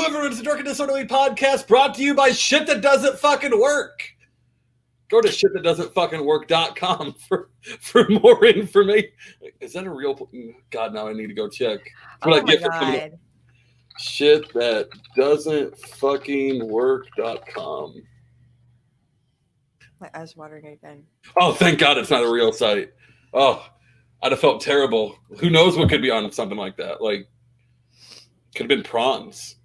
Hello, everyone. It's the Drunken Disorderly podcast brought to you by Shit That Doesn't Fucking Work. Go to shitthatdoesn'tfuckingwork.com for more information. Is that a real? God, now I need to go check. That's what I get for coming up. Shitthatdoesn'tfuckingwork.com. My eyes watering again. Oh, thank God it's not a real site. Oh, I'd have felt terrible. Who knows what could be on something like that? Like, could have been prawns.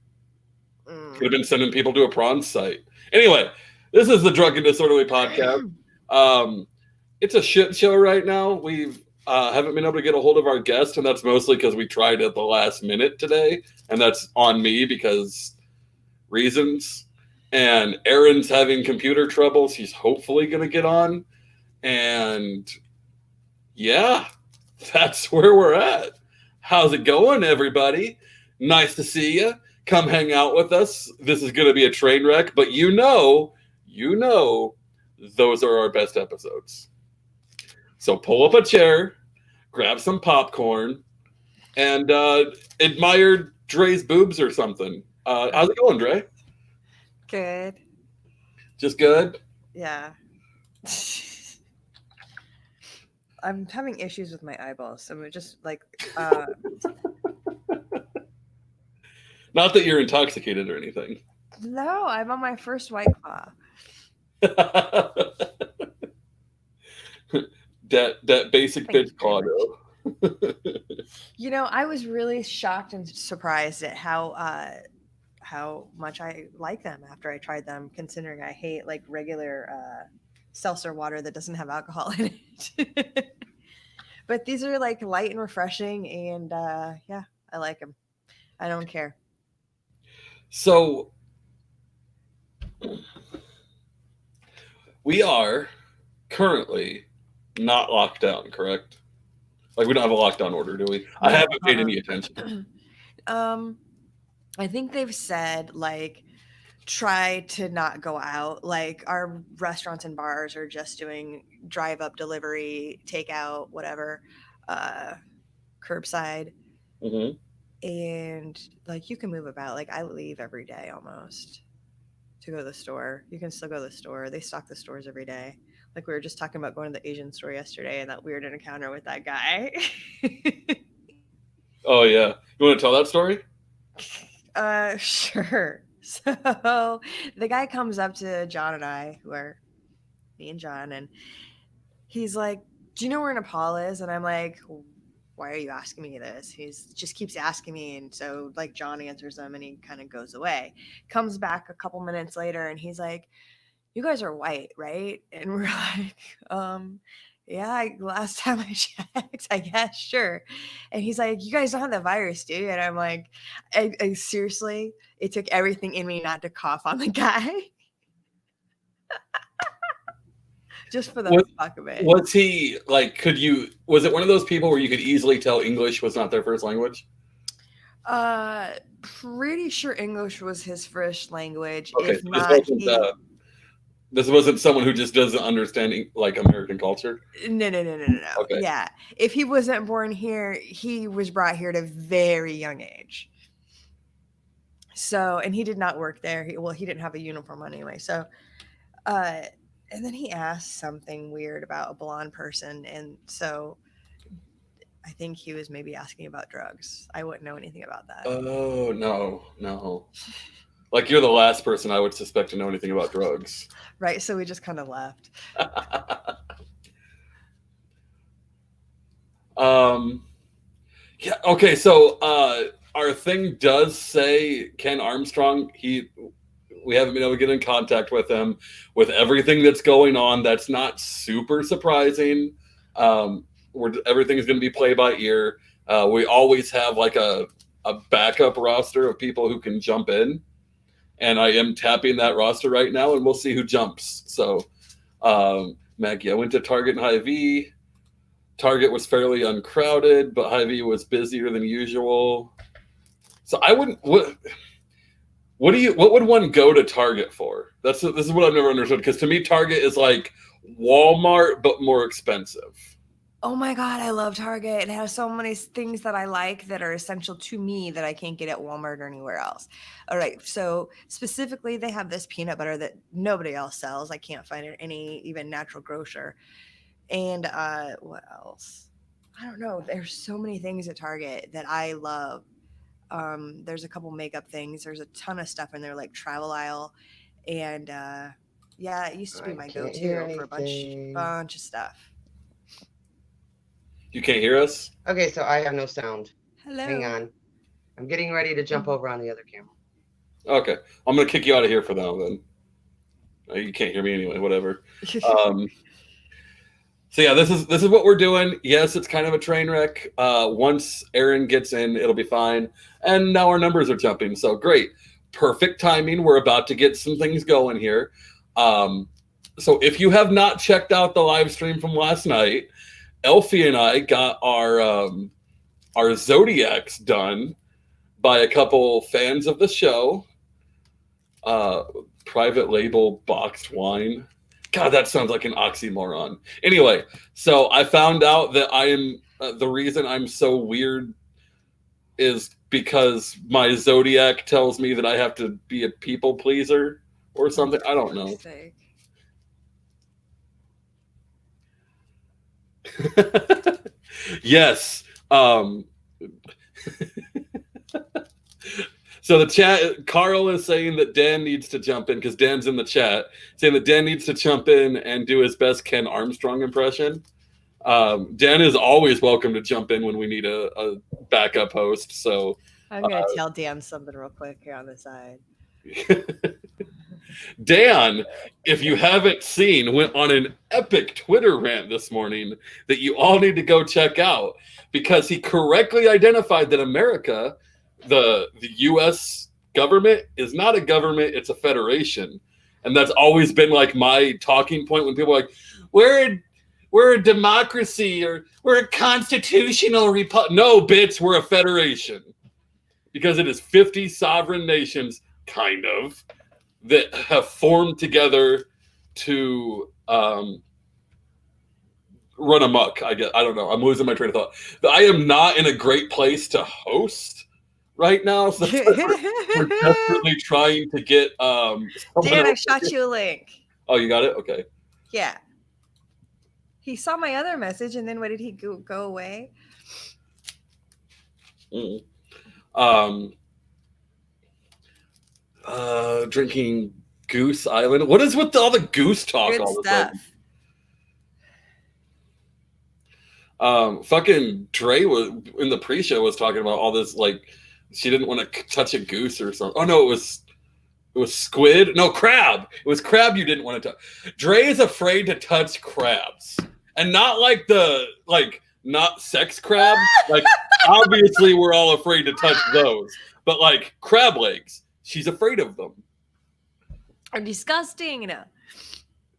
Could have been sending people to a prawn site. Anyway, this is the Drunken Disorderly podcast. It's a shit show right now. We've haven't been able to get a hold of our guest, and that's mostly because we tried at the last minute today, and that's on me because reasons. And Aaron's having computer troubles. He's hopefully going to get on. And yeah, that's where we're at. How's it going, everybody? Nice to see you. Come hang out with us. This is going to be a train wreck, but you know, those are our best episodes. So pull up a chair, grab some popcorn, and admire Dre's boobs or something. How's it going, Dre? Good. Just good? Yeah. I'm having issues with my eyeballs. So I'm just like... Not that you're intoxicated or anything. No, I'm on my first White Claw. that basic bitch claw, though. You know, I was really shocked and surprised at how much I like them after I tried them, considering I hate like regular seltzer water that doesn't have alcohol in it. But these are like light and refreshing, and yeah, I like them. I don't care. So we are currently not locked down, correct? Like, we don't have a lockdown order, do we? I haven't paid any attention. I think they've said, like, try to not go out. Like, our restaurants and bars are just doing drive-up delivery, takeout, whatever, curbside. Mm-hmm. And, like, you can move about. Like, I leave every day almost to go to the store. You can still go to the store. They stock the stores every day. Like, we were just talking about going to the Asian store yesterday and that weird encounter with that guy. Oh, yeah. You want to tell that story? Sure. So the guy comes up to John and I, who are me and John, and he's like, do you know where Nepal is? And I'm like, why are you asking me this? He's just keeps asking me. And so like John answers him and he kind of goes away, comes back a couple minutes later. And he's like, you guys are white, right? And we're like, yeah, last time I checked, I guess, sure. And he's like, you guys don't have the virus, do you? And I'm like, I seriously, it took everything in me not to cough on the guy. Just for the fuck of it. Was he, like, was it one of those people where you could easily tell English was not their first language? Pretty sure English was his first language. Okay, if so not, this wasn't someone who just doesn't understand, like, American culture? No. Okay. Yeah. If he wasn't born here, he was brought here at a very young age. So, and he did not work there. He didn't have a uniform on anyway. So, and then he asked something weird about a blonde person. And so I think he was maybe asking about drugs. I wouldn't know anything about that. Oh, no. Like, you're the last person I would suspect to know anything about drugs. Right, so we just kind of left. Yeah, okay, so our thing does say Ken Armstrong. We haven't been able to get in contact with him. With everything that's going on, that's not super surprising. Everything is going to be play by ear. We always have like a backup roster of people who can jump in. And I am tapping that roster right now, and we'll see who jumps. So, Maggie, I went to Target and Hy-Vee. Target was fairly uncrowded, but Hy-Vee was busier than usual. So I wouldn't. What would one go to Target for? This is what I've never understood. Because to me, Target is like Walmart, but more expensive. Oh my God, I love Target. It has so many things that I like that are essential to me that I can't get at Walmart or anywhere else. All right, so specifically, they have this peanut butter that nobody else sells. I can't find it any even natural grocer. And what else? I don't know. There's so many things at Target that I love. There's a couple makeup things. There's a ton of stuff in there, like travel aisle, and yeah, it used to be I my can't hear go-to for a anything. bunch of stuff. You can't hear us? Okay, so I have no sound. Hang Hello. on. I'm getting ready to jump over on the other camera. Okay. I'm going to kick you out of here for now then. You can't hear me anyway, whatever. So yeah, this is what we're doing. Yes, it's kind of a train wreck. Once Aaron gets in, it'll be fine. And now our numbers are jumping. So great. Perfect timing. We're about to get some things going here. So if you have not checked out the live stream from last night, Elfie and I got our Zodiacs done by a couple fans of the show. Private label boxed wine. God, that sounds like an oxymoron. Anyway, so I found out that I am the reason I'm so weird is because my Zodiac tells me that I have to be a people pleaser or something. I don't know. Yes. So the chat, Carl is saying that Dan needs to jump in because Dan's in the chat, saying that Dan needs to jump in and do his best Ken Armstrong impression. Dan is always welcome to jump in when we need a backup host. So I'm gonna tell Dan something real quick here on the side. Dan, if you haven't seen, went on an epic Twitter rant this morning that you all need to go check out because he correctly identified that America, the U.S. government, is not a government, it's a federation. And that's always been like my talking point when people are like, we're a democracy or we're a constitutional republic. No, bitch, we're a federation. Because it is 50 sovereign nations, kind of, that have formed together to run amok. I don't know. I'm losing my train of thought. I am not in a great place to host right now. So we're desperately trying to get Dan, I shot you a link. Oh, you got it? Okay. Yeah. He saw my other message and then what did he go away? Drinking Goose Island. What is with all the goose talk? Good all stuff. Fucking Dre was in the pre-show was talking about all this, like she didn't want to touch a goose or something. Oh no, it was squid. No, crab. It was crab you didn't want to touch. Dre is afraid to touch crabs, and not not sex crab. Like obviously we're all afraid to touch those, but like crab legs, she's afraid of them. Are disgusting.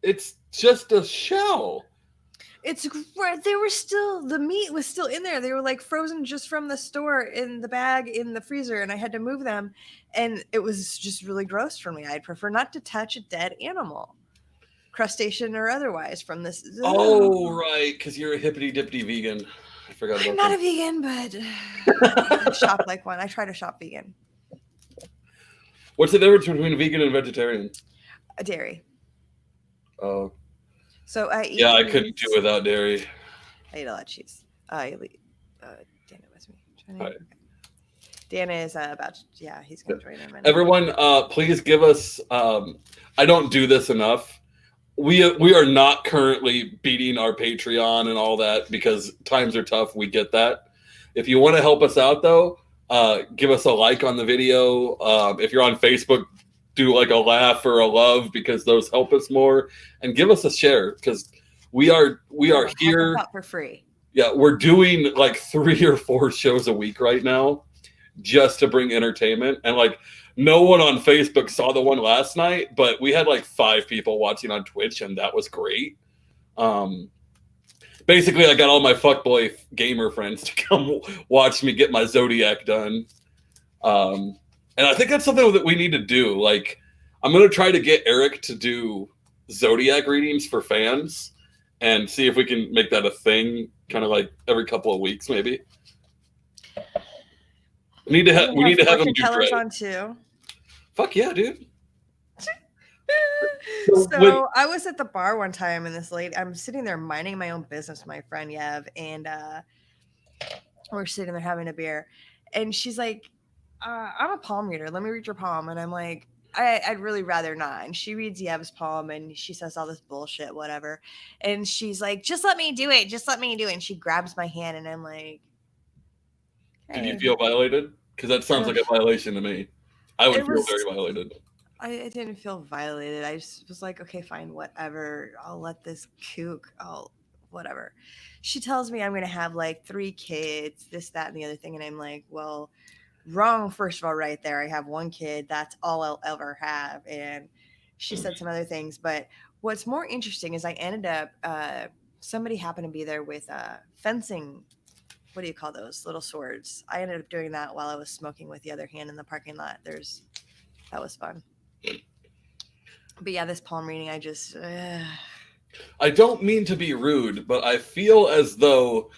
It's just a shell. It's great. The meat was still in there. They were like frozen just from the store in the bag in the freezer, and I had to move them. And it was just really gross for me. I'd prefer not to touch a dead animal, crustacean or otherwise, from this. Oh, right, because you're a hippity dippity vegan. I forgot about I'm not a vegan, but I shop like one. I try to shop vegan. What's the difference between a vegan and a vegetarian? A dairy. Oh. So I eat. Yeah, I couldn't do without dairy. I eat a lot of cheese. Dana with me. Hi. Dana is about to, yeah, he's going to join in a minute. Everyone, please give us, I don't do this enough. We are not currently beating our Patreon and all that because times are tough. We get that. If you want to help us out, though, give us a like on the video. If you're on Facebook, do like a laugh or a love because those help us more, and give us a share because we are here for free. Yeah, we're doing like 3 or 4 shows a week right now just to bring entertainment, and like no one on Facebook saw the one last night, but we had like 5 people watching on Twitch, and that was great. Basically, I got all my fuckboy gamer friends to come watch me get my Zodiac done. And I think that's something that we need to do. Like, I'm going to try to get Eric to do Zodiac readings for fans. and see if we can make that a thing, kind of like every couple of weeks, maybe. We need to have them do tellers Dre. on too. Fuck yeah, dude. So I was at the bar one time, and this lady, I'm sitting there minding my own business with my friend Yev, and we're sitting there having a beer, and she's like, I'm a palm reader. Let me read your palm. And I'm like, I'd really rather not. And she reads Yev's palm, and she says all this bullshit, whatever. And she's like, just let me do it. Just let me do it. And she grabs my hand, and I'm like, Did you feel violated? Because that sounds like a violation to me. I would feel very violated. I didn't feel violated. I just was like, okay, fine, whatever. I'll let this kook. Whatever. She tells me I'm going to have like 3 kids, this, that, and the other thing. And I'm like, well, wrong. First of all, right there. I have 1 kid. That's all I'll ever have. And she said some other things. But what's more interesting is I ended up, somebody happened to be there with fencing. What do you call those little swords? I ended up doing that while I was smoking with the other hand in the parking lot. That was fun. But yeah, this palm reading, I don't mean to be rude, but I feel as though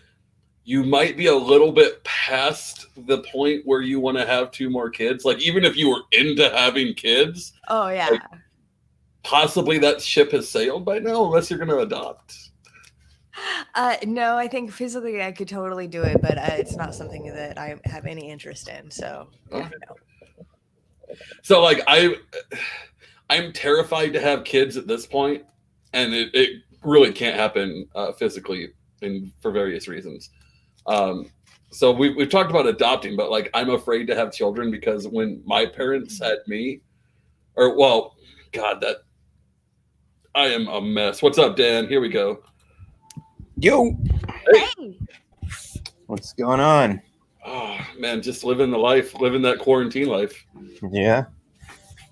you might be a little bit past the point where you want to have 2 more kids. Like, even if you were into having kids. Oh, yeah. Like, possibly that ship has sailed by now, unless you're going to adopt. No, I think physically I could totally do it, but it's not something that I have any interest in. So, no. So, like, I'm terrified to have kids at this point, and it really can't happen physically and for various reasons. So we've talked about adopting, but like, I'm afraid to have children because when my parents had me, God, I am a mess. What's up, Dan? Here we go. Yo. Hey. What's going on? Oh man, just living that quarantine life. Yeah.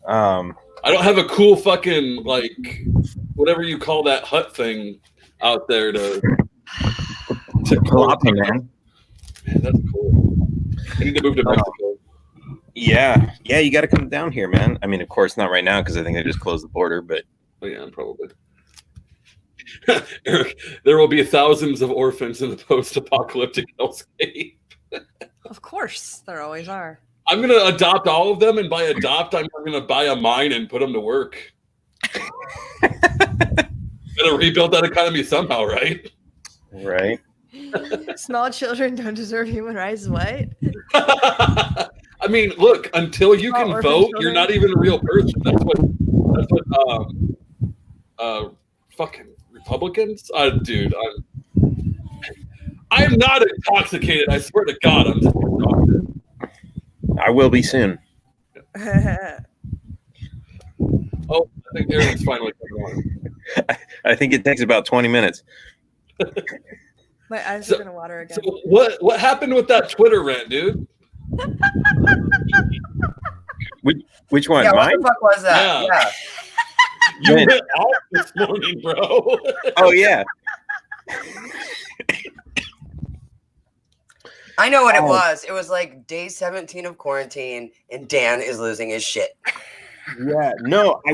I don't have a cool fucking, like, whatever you call that hut thing out there to quarantine, man. Man, that's cool. I need to move to Mexico. Yeah, you got to come down here, man. I mean, of course, not right now because I think they just closed the border, but yeah, probably. Eric, there will be thousands of orphans in the post-apocalyptic hellscape. Of course, there always are. I'm going to adopt all of them, and by adopt, I'm going to buy a mine and put them to work. Got to rebuild that economy somehow, right? Right. Small children don't deserve human rights. What? I mean, look, until you can vote, you're not even a real person. That's what fucking Republicans? Dude, I'm not intoxicated. I swear to God, I'm just exhausted. I will be soon. Oh, I think Aaron's finally coming on. I think it takes about 20 minutes. My eyes are gonna water again. So what happened with that Twitter rant, dude? Which one? Yeah, Mine? what the fuck was that? Yeah. You went off this morning, bro. Oh yeah. I know what it was. It was like day 17 of quarantine, and Dan is losing his shit. Yeah. No, I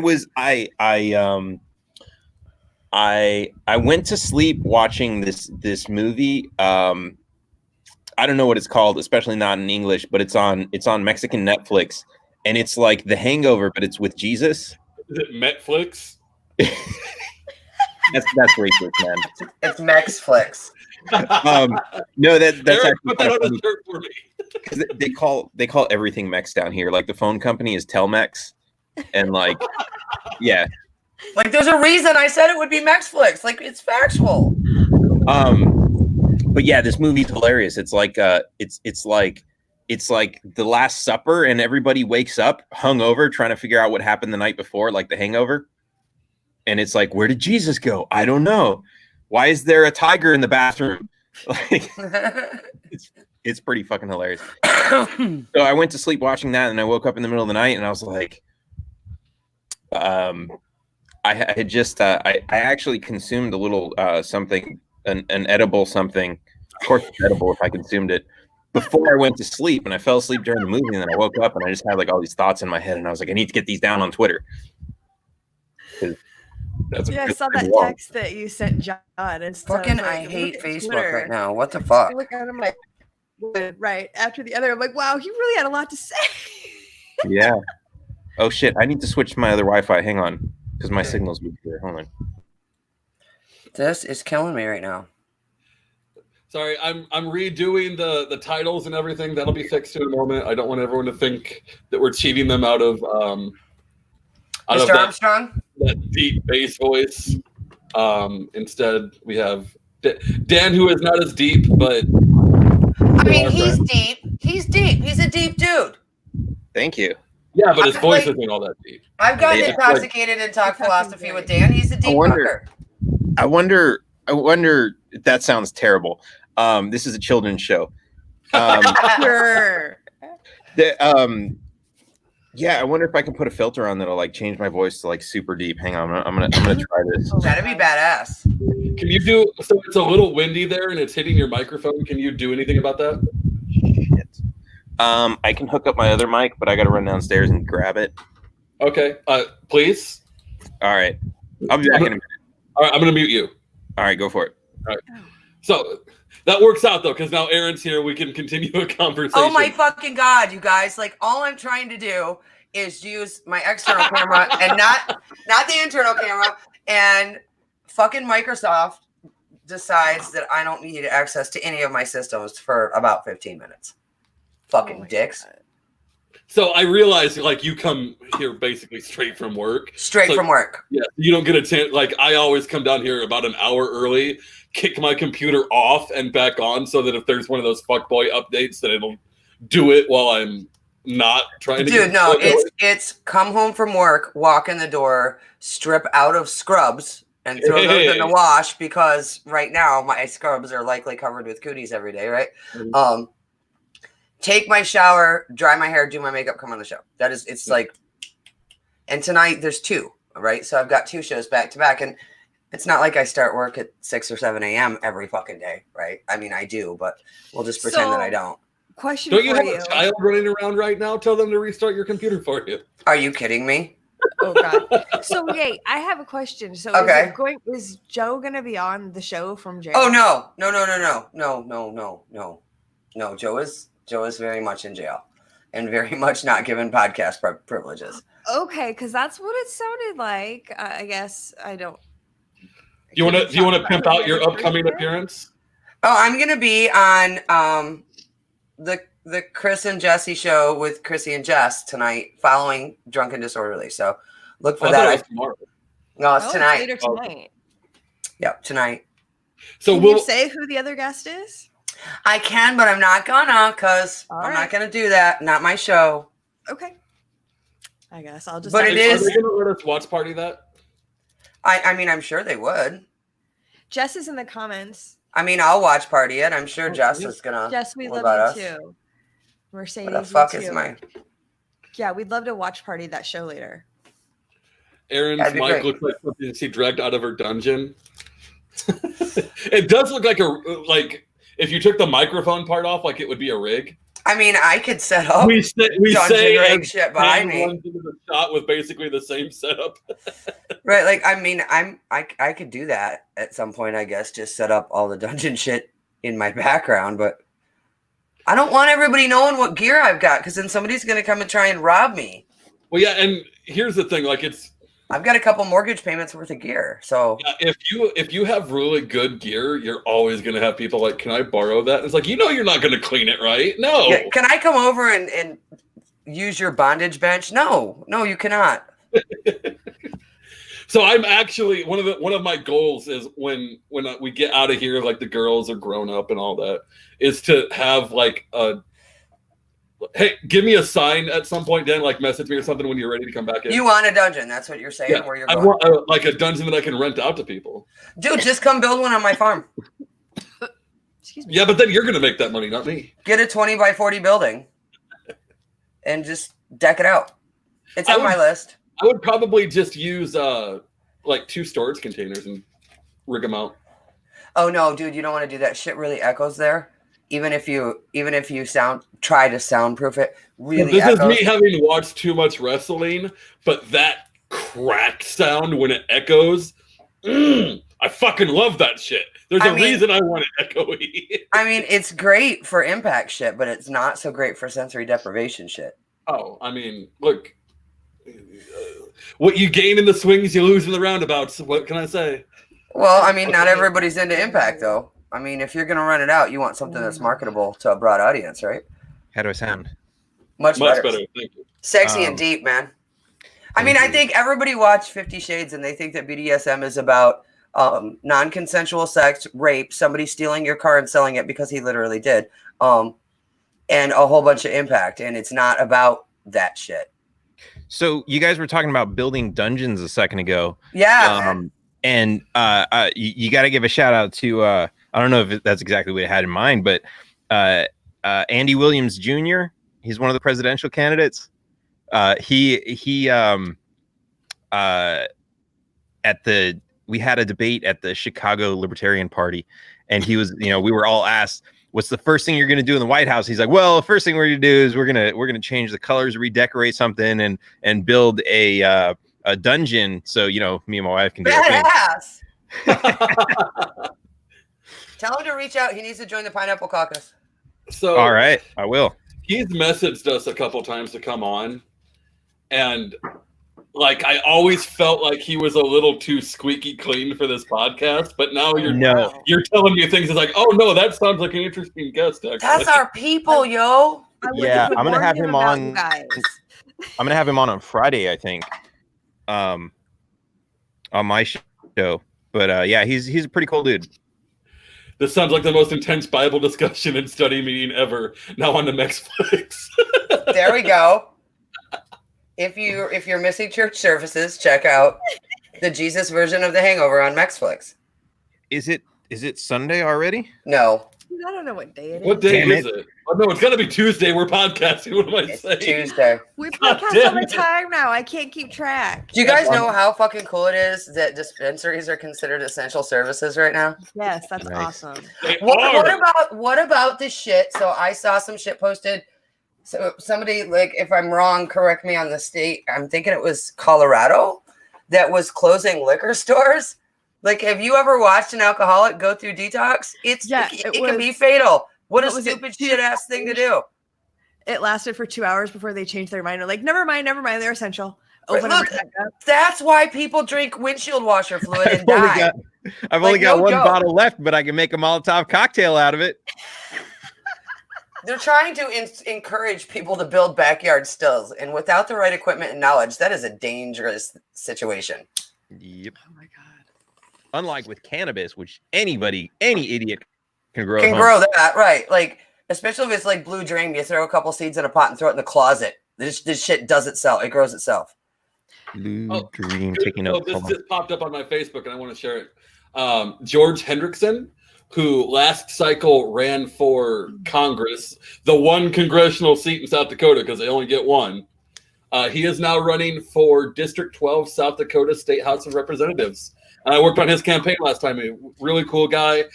went to sleep watching this movie. I don't know what it's called, especially not in English, but it's on Mexican Netflix, and it's like The Hangover, but it's with Jesus. Is it Netflix? That's racist, man. It's Mexflix. No, that's Eric, actually put that on a shirt for me. because they call everything Mex down here. Like the phone company is Telmex, and like, yeah. Like, there's a reason I said it would be Mexflix. Like, it's factual. But yeah, this movie's hilarious. It's like it's like the Last Supper, and everybody wakes up hungover trying to figure out what happened the night before, like The Hangover. And it's like, where did Jesus go? I don't know. Why is there a tiger in the bathroom? Like, it's pretty fucking hilarious. So I went to sleep watching that, and I woke up in the middle of the night, and I was like, I had just I actually consumed a little something, an edible something. Of course, it's edible if I consumed it before I went to sleep, and I fell asleep during the movie, and then I woke up, and I just had like all these thoughts in my head, and I was like, I need to get these down on Twitter. That's Yeah, I good saw that wall. text that you sent John. And Fucking, I hate Facebook right now. What the fuck? Look at him like one right after the other. I'm like, wow, he really had a lot to say. Yeah. Oh shit! I need to switch to my other Wi-Fi. Hang on, because my signal's moved here. Hold on. This is killing me right now. Sorry, I'm redoing the titles and everything. That'll be fixed in a moment. I don't want everyone to think that we're cheating them out of Mr. Armstrong? that deep bass voice. Instead, we have Dan, who is not as deep, but I mean, he's deep. He's deep. He's a deep dude. Thank you. yeah, but his voice isn't all that deep. I've gotten Yeah. intoxicated and talked philosophy with Dan. He's a deep fucker. I wonder. That sounds terrible. This is a children's show. Sure. Yeah, I wonder if I can put a filter on that'll like change my voice to like super deep. Hang on, I'm gonna try this. That'd be badass. Can you do? So it's a little windy there, and it's hitting your microphone. Can you do anything about that? I can hook up my other mic, but I got to run downstairs and grab it. Okay, please. All right, I'll be back in a minute. All right, I'm gonna mute you. All right, go for it. All right. So that works out though, because now Aaron's here. We can continue a conversation. Oh my fucking god, you guys! Like, all I'm trying to do is use my external camera and not the internal camera. And fucking Microsoft decides that I don't need access to any of my systems for about 15 minutes. Fucking dicks. God. So I realize, like, you come here basically straight from work. Straight So, from work. Yeah, you don't get a chance. Like, I always come down here about an hour early, kick my computer off and back on, so that if there's one of those fuckboy updates, that it'll do it while I'm not trying to. Dude, no, it's come home from work, walk in the door, strip out of scrubs, and throw those in the wash, because right now my scrubs are likely covered with cooties every day, right? Mhm. Take my shower, dry my hair, do my makeup, come on the show. That is, it's like, and tonight there's 2, right? So I've got 2 shows back to back, and it's not like I start work at 6 or 7 a.m. every fucking day, right? I mean, I do, but we'll just pretend that I don't. Question Don't you for have you. a child running around right now? Tell them to restart your computer for you. Are you kidding me? Oh god. So wait, I have a question. So Okay. is Joe gonna be on the show from jail? Oh no. No, Joe is very much in jail and very much not given podcast privileges. Okay, because that's what it sounded like. I guess I don't. Do you want to pimp out your upcoming appearance? Oh, I'm gonna be on the Chris and Jesse show with Chrissy and Jess tonight, following Drunk and Disorderly. So look for that. Tomorrow. No, it's tonight. Later tonight. Yep, tonight. So Can we'll you say who the other guest is? I can, but I'm not gonna, because I'm not gonna do that. Not my show. Okay. I guess I'll just. But it is. Are they going to let us watch party that? I mean, I'm sure they would. Jess is in the comments. I mean, I'll watch party it. I'm sure Jess is gonna. Jess, we What love about you us? too. Mercedes. What the fuck you is too. my? Yeah, we'd love to watch party that show later. Aaron's That'd be mic great. looks like something she dragged out of her dungeon. It does look like if you took the microphone part off, like it would be a rig. I mean, I could set up we say dungeon rig as shit behind Dan me. runs into the shot with basically the same setup. Right, like, I mean, I could do that at some point, I guess, just set up all the dungeon shit in my background, but I don't want everybody knowing what gear I've got, because then somebody's gonna come and try and rob me. Well, yeah, and here's the thing: like, I've got a couple mortgage payments worth of gear, so if you have really good gear, you're always gonna have people like, "Can I borrow that?" And it's like, you're not gonna clean it, right? No. yeah, can I come over and use your bondage bench? No, you cannot. So I'm actually one of my goals is when we get out of here, like the girls are grown up and all that, is to have like a hey, give me a sign at some point, Dan, like message me or something when you're ready to come back in. You want a dungeon? That's what you're saying. Yeah, Where you're I going, want like a dungeon that I can rent out to people. dude? Just come build one on my farm. Excuse me. Yeah, but then you're gonna make that money, not me. Get a 20 by 40 building and just deck it out. It's on my list. I would probably just use like 2 storage containers and rig them out. Oh no, dude, you don't want to do that. Shit really echoes there. Even if you try to soundproof it, really This echoes. is me having watched too much wrestling, but that crack sound when it echoes. I fucking love that shit. There's a reason I want it echoey. I mean, it's great for impact shit, but it's not so great for sensory deprivation shit. Oh, I mean, look, what you gain in the swings, you lose in the roundabouts. What can I say? Well, I mean, not everybody's into impact, though. I mean, if you're going to run it out, you want something that's marketable to a broad audience, right? How do I sound? Much better. Thank you. Sexy and deep, man. I mean, I think everybody watched 50 Shades and they think that BDSM is about non-consensual sex, rape, somebody stealing your car and selling it because he literally did, and a whole bunch of impact. And it's not about that shit. So you guys were talking about building dungeons a second ago. Yeah. And you got to give a shout out to, I don't know if that's exactly what I had in mind, but Andy Williams Jr., he's one of the presidential candidates. We had a debate at the Chicago Libertarian Party, and he was, we were all asked, what's the first thing you're going to do in the White House? He's like, well, the first thing we're going to do is we're going to change the colors, redecorate something, and build a dungeon. So, me and my wife can do Badass. Tell him to reach out. He needs to join the Pineapple Caucus. So, all right, I will. He's messaged us a couple times to come on, and I always felt like he was a little too squeaky clean for this podcast, but now you're telling me things. It's like, oh no, that sounds like an interesting guest. Actually. That's our people, yo. Yeah, I'm gonna have him on. I'm gonna have him on Friday, I think, on my show. But yeah, he's a pretty cool dude. This sounds like the most intense Bible discussion and study meeting ever. Now on to Netflix. There we go. If you're missing church services, check out the Jesus version of The Hangover on Netflix. Is it Sunday already? No. I don't know what day it is. What day is it? Oh no, it's gotta be Tuesday. We're podcasting. What am I saying? Tuesday. We podcast all the time now. I can't keep track. Do you guys know how fucking cool it is that dispensaries are considered essential services right now? Yes, that's awesome. What about this shit? So I saw some shit posted. So somebody, if I'm wrong, correct me on the state. I'm thinking it was Colorado that was closing liquor stores. Have you ever watched an alcoholic go through detox? It can be fatal. What a stupid shit ass thing to do. It lasted for 2 hours before they changed their mind. They're like, never mind. They're essential. Open them back up. That's why people drink windshield washer fluid and die. I've only got one bottle left, but I can make a Molotov cocktail out of it. They're trying to encourage people to build backyard stills, and without the right equipment and knowledge, that is a dangerous situation. Yep. Oh my god. Unlike with cannabis, which any idiot can grow. That, right? Especially if it's Blue Dream, you throw a couple seeds in a pot and throw it in the closet. This shit does itself. It grows itself. Blue Dream taking notes. This just popped up on my Facebook, and I want to share it. George Hendrickson, who last cycle ran for Congress, the one congressional seat in South Dakota, because they only get one. He is now running for District 12, South Dakota State House of Representatives. And I worked on his campaign last time. A really cool guy.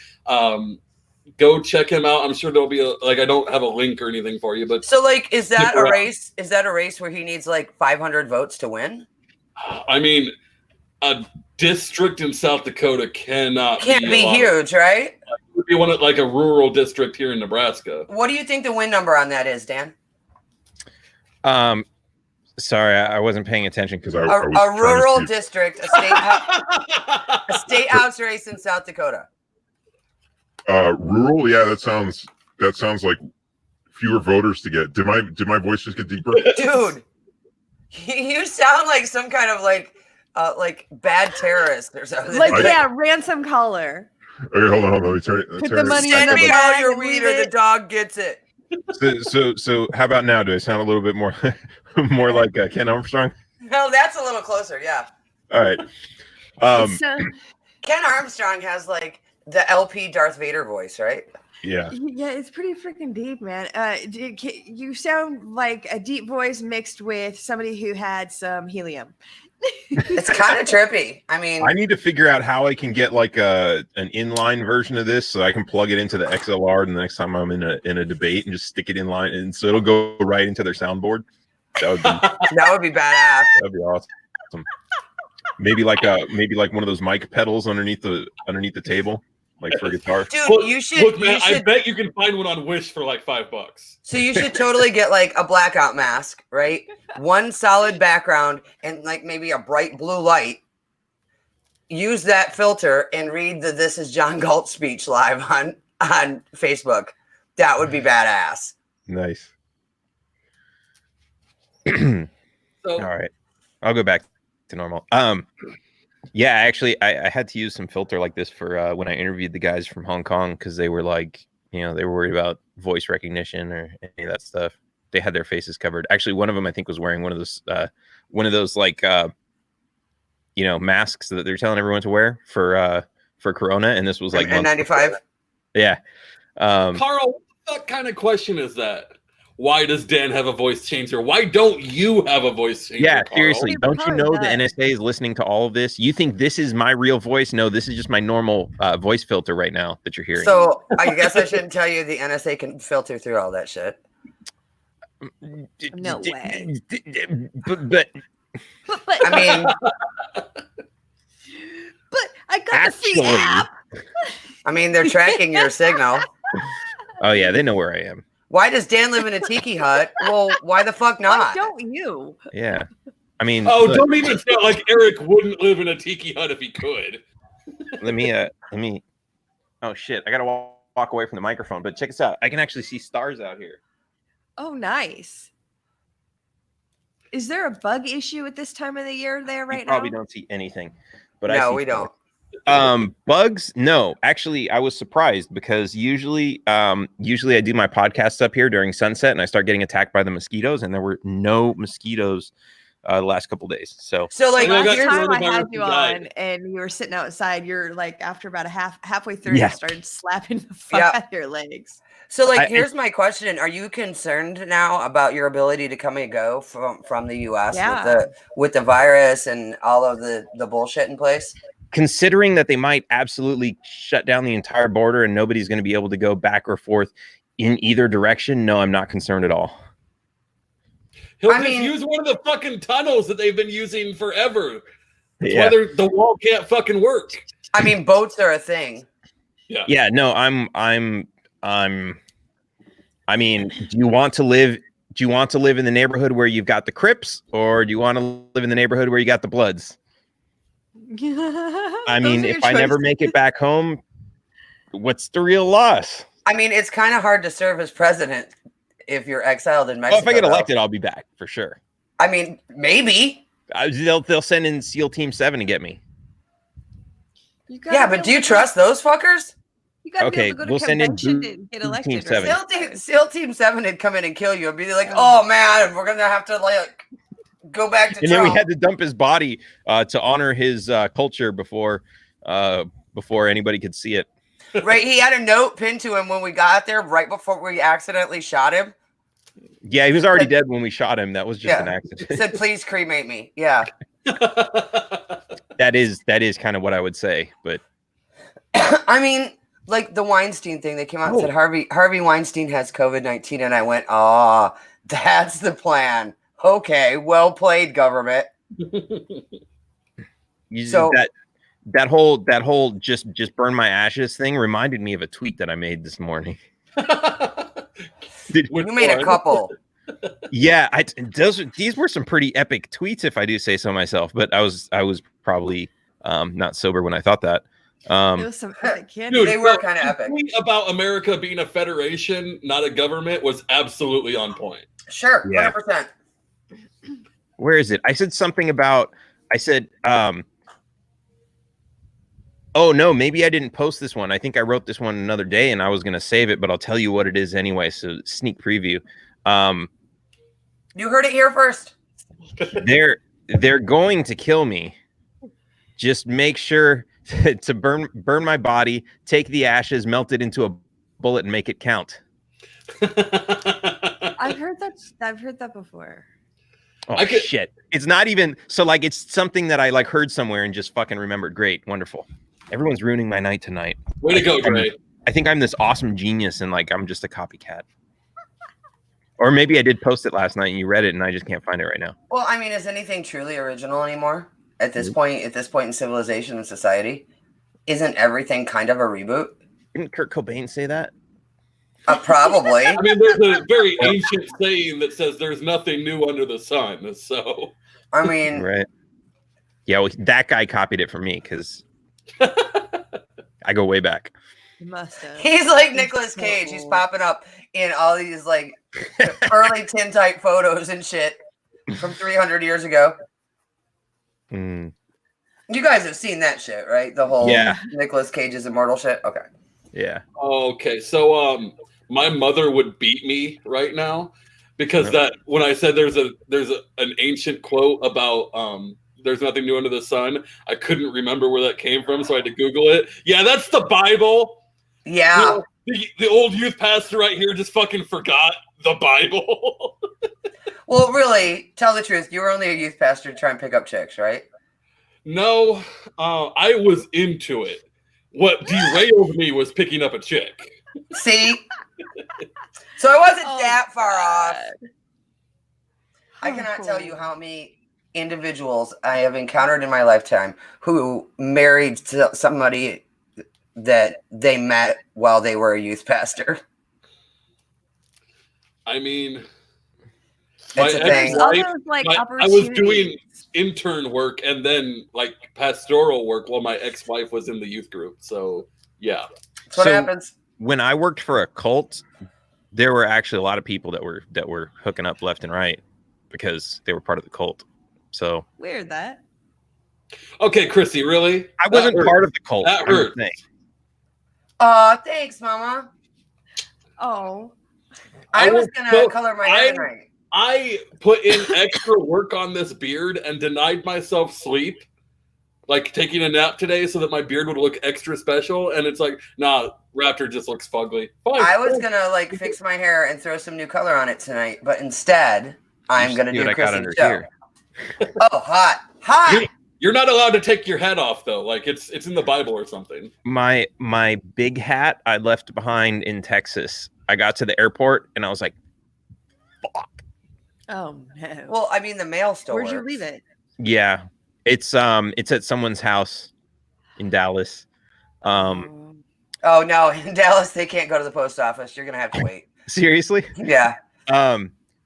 Go check him out. I'm sure there'll be I don't have a link or anything for you, but so is that a race? Is that a race where he needs 500 votes to win? I mean, a district in South Dakota can't be huge, right? It would be one of a rural district here in Nebraska. What do you think the win number on that is, Dan? Sorry, I wasn't paying attention because a rural district, a state house race in South Dakota. Rural, yeah, that sounds like fewer voters to get. Did my voice just get deeper? Dude, you sound like some kind of bad terrorist or something. Ransom caller. Okay, hold on. Let me turn it. Put the money Send me all your weed or the dog gets it. So how about now? Do I sound a little bit more more like Ken Armstrong? No, that's a little closer. Yeah. All right. Ken Armstrong has the LP Darth Vader voice, right? Yeah. Yeah, it's pretty freaking deep, man. You sound like a deep voice mixed with somebody who had some helium. It's kind of trippy. I mean, I need to figure out how I can get an inline version of this so I can plug it into the XLR the next time I'm in a debate and just stick it in line, and so it'll go right into their soundboard. That would be badass. That'd be awesome. maybe like one of those mic pedals underneath the table, like for a guitar. Dude, Look, you should. look, man, you should I bet you can find one on Wish for like $5. So you should totally get like a blackout mask, right? One solid background and like maybe a bright blue light. Use that filter and read the "This is John Galt" speech live on Facebook. That would be badass. Nice. So, All right, I'll go back to normal. Yeah, actually, I had to use some filter like this for when I interviewed the guys from Hong Kong, because they were like, they were worried about voice recognition or any of that stuff. They had their faces covered. Actually, one of them I think was wearing one of those like masks that they're telling everyone to wear for Corona, and this was like N95. Yeah. Carl, what the fuck kind of question is that? Why does Dan have a voice changer? Why don't you have a voice changer? Yeah, Carl? seriously. Don't you know the Probably NSA is listening to all of this? You think this is my real voice? No, this is just my normal voice filter right now that you're hearing. So I guess I shouldn't tell you the NSA can filter through all that shit. No way. But I mean, but I got the free app. they're tracking your signal. oh yeah, they know where I am. Why does Dan live in a tiki hut? Well, why the fuck Why not? don't you? Yeah. I mean, Oh, look, don't even feel like Eric wouldn't live in a tiki hut if he could. let me oh shit, I gotta walk away from the microphone, but check this out. I can actually see stars out here. Oh, nice. Is there a bug issue at this time of the year there right You probably now? don't see anything. But No, I we don't. Bugs? No. Actually, I was surprised because usually I do my podcasts up here during sunset and I start getting attacked by the mosquitoes, and there were no mosquitoes the last couple of days. So So like, I got Last time I coronavirus had you and died. on and you were sitting outside, you're like after about halfway through, Yeah. you started slapping the fuck Yeah. out of your legs. So, like, I- here's my question: are you concerned now about your ability to come and go from the U.S. Yeah. with the virus and all of the bullshit in place? considering that they might absolutely shut down the entire border and nobody's going to be able to go back or forth in either direction, no, I'm not concerned at all. He'll I just mean- use one of the fucking tunnels that they've been using forever. It's Yeah. whether the wall can't fucking work. I mean, boats are a thing. Yeah, no, I mean, do you want to live in the neighborhood where you've got the Crips, or do you want to live in the neighborhood where you got the Bloods? I mean, if I never make it back home, what's the real loss? I mean, it's kind of hard to serve as president if you're exiled in Oh, Mexico. if I get though. elected, I'll be back for sure. I mean, maybe. They'll send in SEAL Team 7 to get me. Yeah, but do you trust those fuckers? You gotta Okay, be able to go we'll to send in convention to get Team elected. 7. SEAL Team 7 would come in and kill you and be like, "Oh man, we're gonna have to like go back to." And then we had to dump his body to honor his culture before anybody could see it. Right, he had a note pinned to him when we got there, right before we accidentally shot him. Yeah, he was already dead when we shot him. That was just Yeah. an accident. It said, "Please cremate me." Yeah. That is kind of what I would say, but I mean, like the Weinstein thing, they came out and said Harvey Weinstein has COVID-19, and I went, "Oh, that's the plan." Okay, well played, government. So- that whole just burn my ashes thing reminded me of a tweet that I made this morning. You made a couple. Yeah, these were some pretty epic tweets, if I do say so myself. But I was probably not sober when I thought that. It was some epic candy. Dude, They were the kinda epic. tweet about America being a federation, not a government, was absolutely on point. Sure, Yeah. 100%. Where is it? I said something about. I said. Oh no, maybe I didn't post this one. I think I wrote this one another day, and I was gonna save it, but I'll tell you what it is anyway. So sneak preview. You heard it here first. They're going to kill me. Just make sure to burn my body, take the ashes, melt it into a bullet, and make it count. I've heard that before. Oh shit! It's not even so. Like, it's something that I heard somewhere and just fucking remembered. Great, wonderful. Everyone's ruining my night tonight. Way to go, Dre. I think I'm this awesome genius, and I'm just a copycat. Or maybe I did post it last night and you read it, and I just can't find it right now. Well, I mean, is anything truly original anymore? at this point in civilization and society? Isn't everything kind of a reboot? Didn't Kurt Cobain say that? Probably. I mean, there's a very ancient saying that says there's nothing new under the sun. So, I mean, Right. Yeah, well, that guy copied it from me because I go way back. You must have. he's like Nicolas Cage. He's popping up in all these like early tintype photos and shit from 300 years ago. Mm, You guys have seen that shit, right? The whole Yeah. Nicolas Cage's immortal shit. Okay. yeah. okay. So, my mother would beat me right now because Really? that when I said there's an ancient quote about there's nothing new under the sun, I couldn't remember where that came from, so I had to Google it. Yeah, that's the Bible. Yeah. You know, the old youth pastor right here just fucking forgot the Bible. Well, really, tell the truth. You were only a youth pastor to try and pick up chicks, right? No, I was into it. What derailed me was picking up a chick. See? So I wasn't Oh, that far off. God. I cannot tell you how many individuals I have encountered in my lifetime who married somebody that they met while they were a youth pastor. I mean, It's a thing. All ex-wife- those like I was doing opportunities. intern work and then like pastoral work while my ex-wife was in the youth group. So yeah. That's what So- happens. When I worked for a cult, there were actually a lot of people that were hooking up left and right because they were part of the cult. So Weird that. Okay, Chrissy, really? I wasn't That part of the cult. That I'm just hurt. saying. Thanks, Mama. Oh. I was will- gonna so color my hair I'm- tonight. I put in extra work on this beard and denied myself sleep, like taking a nap today so that my beard would look extra special. And it's like, nah, Raptor just looks fugly. Fine. I was gonna like fix my hair and throw some new color on it tonight, but instead I'm gonna See do what I got Chrissy's under show. here. Oh, hot. You're not allowed to take your head off though. Like it's in the Bible or something. My big hat I left behind in Texas. I got to the airport and I was like, fuck. Oh no. Well, I mean, the mail still Where'd you works. leave it? Yeah. It's at someone's house in Dallas. Oh. Oh no, in Dallas they can't go to the post office. You're gonna have to wait. Seriously? Yeah.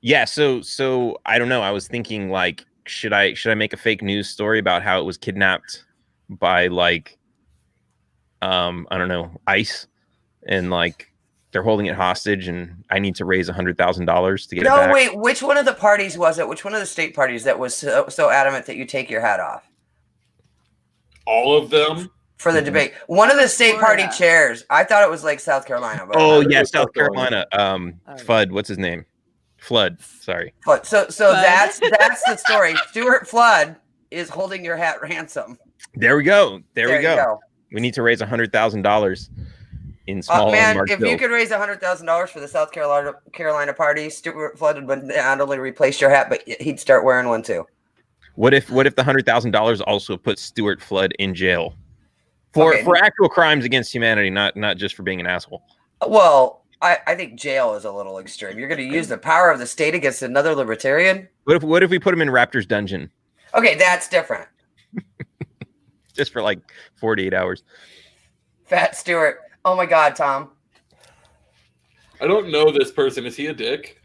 Yeah, so I don't know. I was thinking like should I make a fake news story about how it was kidnapped by like I don't know, ICE, and like they're holding it hostage and I need to raise $100,000 to get it No, back. wait. Which one of the parties was it? Which one of the state parties that was so adamant that you take your hat off All of them. for the debate? One of the state party Florida. chairs. I thought it was like South Carolina. But Oh it yeah, was South South Carolina. Carolina. Fudd, what's his name? Flood. Sorry. But so Flood. that's the story. Stuart Flood is holding your hat ransom. There we go. There we you go. We need to raise $100,000 in small Man, unmarked if you bills. could raise $100,000 for the South Carolina party, Stuart Flood would not only replace your hat, but he'd start wearing one too. What if the $100,000 also puts Stuart Flood in jail for actual crimes against humanity, not just for being an asshole? Well, I think jail is a little extreme. You're going to use the power of the state against another libertarian? What if we put him in Raptor's dungeon Okay, that's different. just for like 48 hours? Fat Stewart. Oh my God, Tom. I don't know this person. Is he a dick?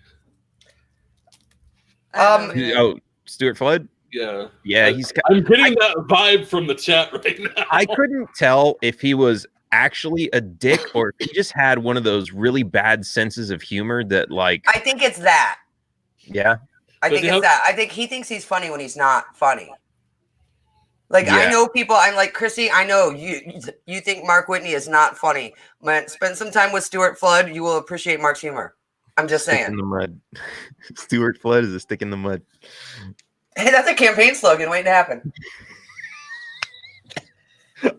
I don't know. Oh, Stuart Flood? Yeah. Yeah, he's. I'm getting that vibe from the chat right now. I couldn't tell if he was actually a dick or if he just had one of those really bad senses of humor that, like, I think it's that. yeah. I Does think he it's have- that. I think he thinks he's funny when he's not funny. Like, Yeah. I know people, I'm like, Chrissy, I know you think Mark Whitney is not funny. But spend some time with Stuart Flood, you will appreciate Mark's humor. I'm just Stick in saying. the mud. Stuart Flood is a stick in the mud. Hey, that's a campaign slogan waiting to happen.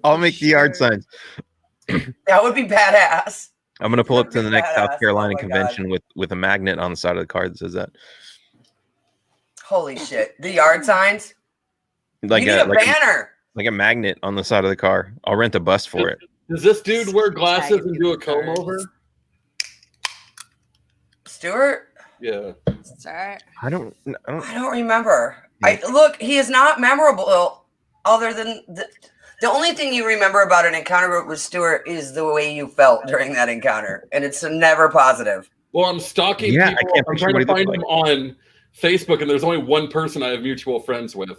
I'll make the yard signs. That would be badass. I'm gonna pull up to the next Badass. South Carolina Oh my convention with a magnet on the side of the car that says that. Holy shit. The yard signs? Like you need a banner. like a magnet on the side of the car. I'll rent a bus for it. Does this dude wear glasses Tagging and do a people comb cards. over? Stuart? Yeah. Sorry. I don't I don't remember. Look, he is not memorable. other than the only thing you remember about an encounter with Stuart is the way you felt during that encounter, and it's never positive. Well, I'm stalking Yeah, I people. can't I'm picture trying what to he looked find them on Facebook, and there's only one person I have mutual friends with,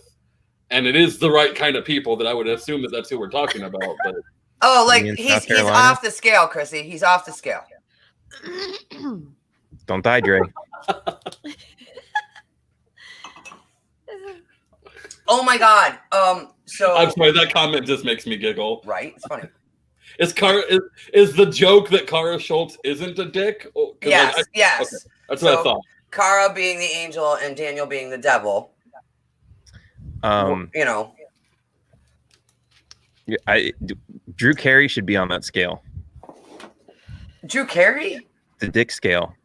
and it is the right kind of people that I would assume that that's who we're talking about. But Oh, like Me in he's South Carolina? off the scale, Chrissy. He's off the scale. Don't die, Dre. Oh my God. So I'm sorry, that comment just makes me giggle. right, it's funny. Is the joke that Kara Schultz isn't a dick? Oh, 'cause, Yes, like, yes. Okay, that's what I So- thought. Kara being the angel and Daniel being the devil. You know. Drew Carey should be on that scale, Drew Carey? the dick scale.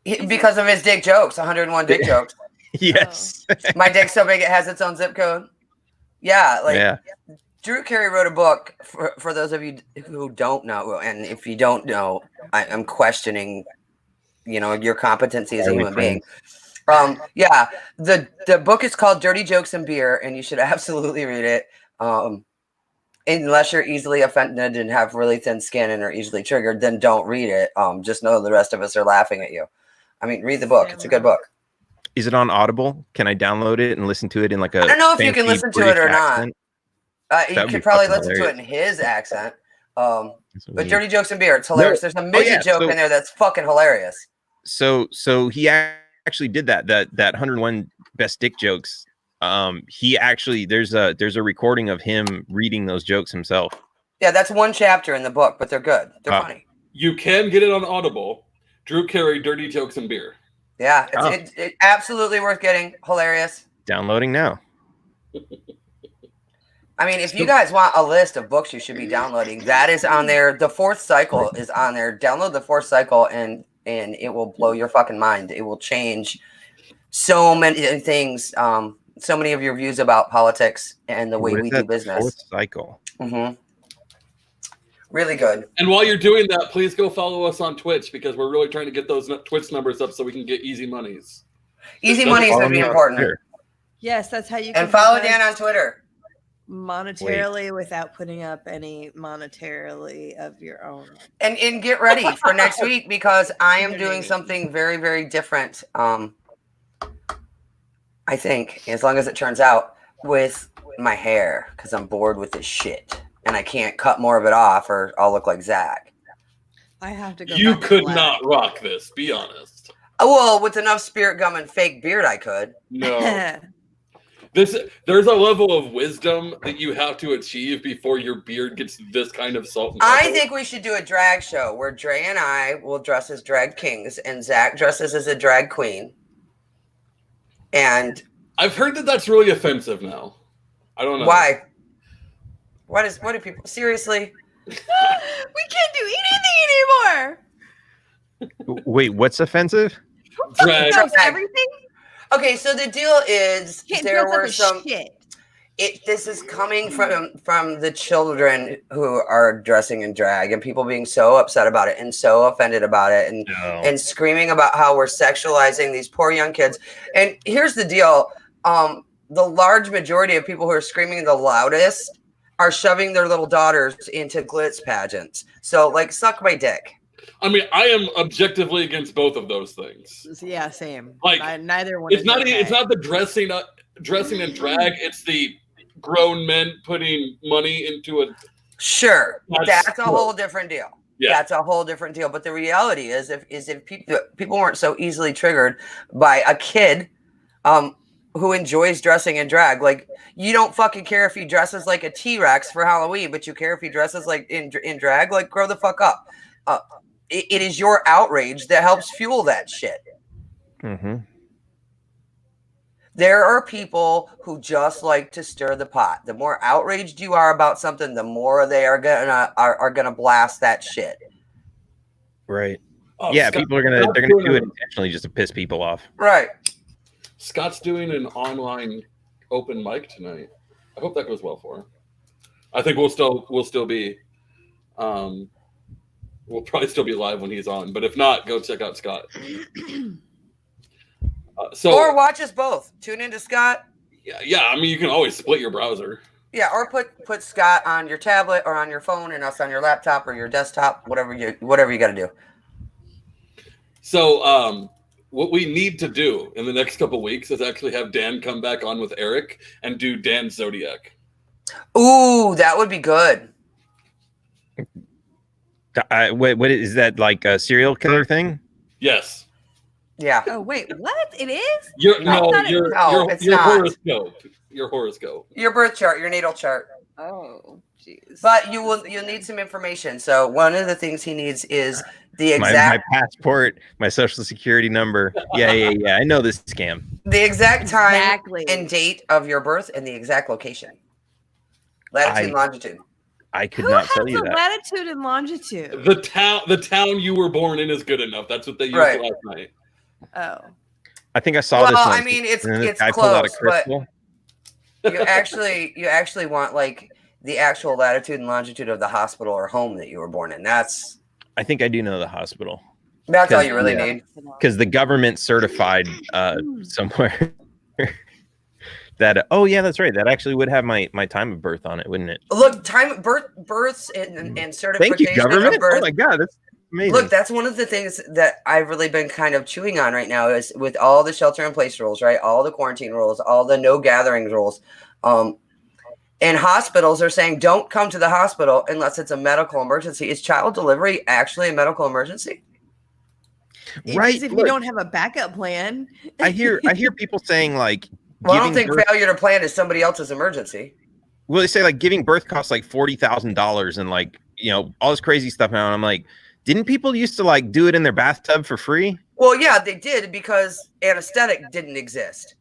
Because of his dick jokes, 101 dick jokes. Yes. My dick's so big it has its own zip code. Yeah, like Yeah. Drew Carey wrote a book for those of you who don't know, and if you don't know, I'm questioning, your competency as a human being. Yeah, the book is called Dirty Jokes and Beer, and you should absolutely read it. Unless you're easily offended and have really thin skin and are easily triggered, then don't read it. Just know the rest of us are laughing at you. I mean, read the book. It's a good book. Is it on Audible? Can I download it and listen to it in like a? I don't know if you can fancy listen to it British or not. accent? You That would could be probably fucking listen to it in hilarious. his accent. But Neat. Dirty Jokes and Beer, it's hilarious. There's a midget joke in there that's fucking hilarious. So he actually did that 101 best dick jokes. He actually there's a recording of him reading those jokes himself. Yeah, that's one chapter in the book, but they're good. They're funny. You can get it on Audible. Drew Carey, Dirty Jokes and Beer. Yeah, it's absolutely worth getting. Hilarious. Downloading now. I mean, if you guys want a list of books you should be downloading, that is on there. The Fourth Cycle is on there. Download the Fourth Cycle and it will blow your fucking mind. It will change so many things. So many of your views about politics and the way we do business. Fourth Cycle. Mm-hmm. Really good. And while you're doing that, please go follow us on Twitch because we're really trying to get those Twitch numbers up so we can get easy monies. Easy monies would be important. Yes, that's how you can follow Dan on Twitter. Monetarily without putting up any monetarily of your own. And get ready for next week because I am doing something very, very different. I think, as long as it turns out, with my hair because I'm bored with this shit. And I can't cut more of it off or I'll look like Zach. I have to go. You could not rock this, be honest. Well, with enough spirit gum and fake beard, I could. No. There's a level of wisdom that you have to achieve before your beard gets this kind of salt and pepper. I think we should do a drag show where Dre and I will dress as drag kings and Zach dresses as a drag queen. And I've heard that that's really offensive now. I don't know. Why? What do people seriously? We can't do anything anymore. Wait, what's offensive? Drag. Everything. Okay, so the deal is there were some. Shit. This is coming from the children who are dressing in drag and people being so upset about it and so offended about it and screaming about how we're sexualizing these poor young kids. And here's the deal: the large majority of people who are screaming the loudest are shoving their little daughters into glitz pageants. So, like, suck my dick. I mean, I am objectively against both of those things. Yeah, same. Like, neither one. It's not. It's not the dressing in drag. It's the grown men putting money into a. Sure, that's a whole different deal. Yeah. That's a whole different deal. But the reality is, if people weren't so easily triggered by a kid, who enjoys dressing in drag, like you don't fucking care if he dresses like a T-Rex for Halloween, but you care if he dresses like in drag. Like, grow the fuck up. It is your outrage that helps fuel that shit. Mm-hmm. There are people who just like to stir the pot. The more outraged you are about something, the more they are gonna blast that shit. Right. Oh, yeah, Scott, people are they're gonna do it intentionally just to piss people off. Right. Scott's doing an online open mic tonight. I hope that goes well for him. I think we'll still be we'll probably still be live when he's on, but if not, go check out Scott. Or watch us both. Tune into Scott. Yeah. I mean, you can always split your browser. Yeah, or put Scott on your tablet or on your phone and us on your laptop or your desktop, whatever you got to do. So, what we need to do in the next couple of weeks is actually have Dan come back on with Eric and do Dan's Zodiac. Ooh, that would be good. What is that, like a serial killer thing? Yes. Yeah. Oh wait, what? It is? Your it's not. horoscope. Your horoscope. Your birth chart, your natal chart. Oh, jeez. But you'll need some information. So one of the things he needs is the My exact passport, my social security number. Yeah. I know this scam. the exact time Exactly. and date of your birth and the exact location. Latitude and longitude. I could Who not has tell you the that. latitude and longitude? The town you were born in is good enough. That's what they used Right. last night. Oh. I think I saw Well, this. I mean, it's I pulled out a close, but crystal. you actually want like the actual latitude and longitude of the hospital or home that you were born in. That's I think I do know the hospital all you really Yeah. need. because the government certified somewhere that. Oh yeah, that's right. That actually would have my time of birth on it, wouldn't it? Look, time births and certification Thank you, government. of birth. Oh my god, that's amazing. Look, that's one of the things that I've really been kind of chewing on right now is with all the shelter in place rules, right? All the quarantine rules, all the no gatherings rules. And hospitals are saying don't come to the hospital unless it's a medical emergency. Is child delivery actually a medical emergency? Right. If you Look, don't have a backup plan. I hear people saying like. Well, I don't think birth, failure to plan is somebody else's emergency. well, they say like giving birth costs like $40,000 and like all this crazy stuff now. And I'm like, didn't people used to like do it in their bathtub for free? Well, yeah, they did because anesthetic didn't exist.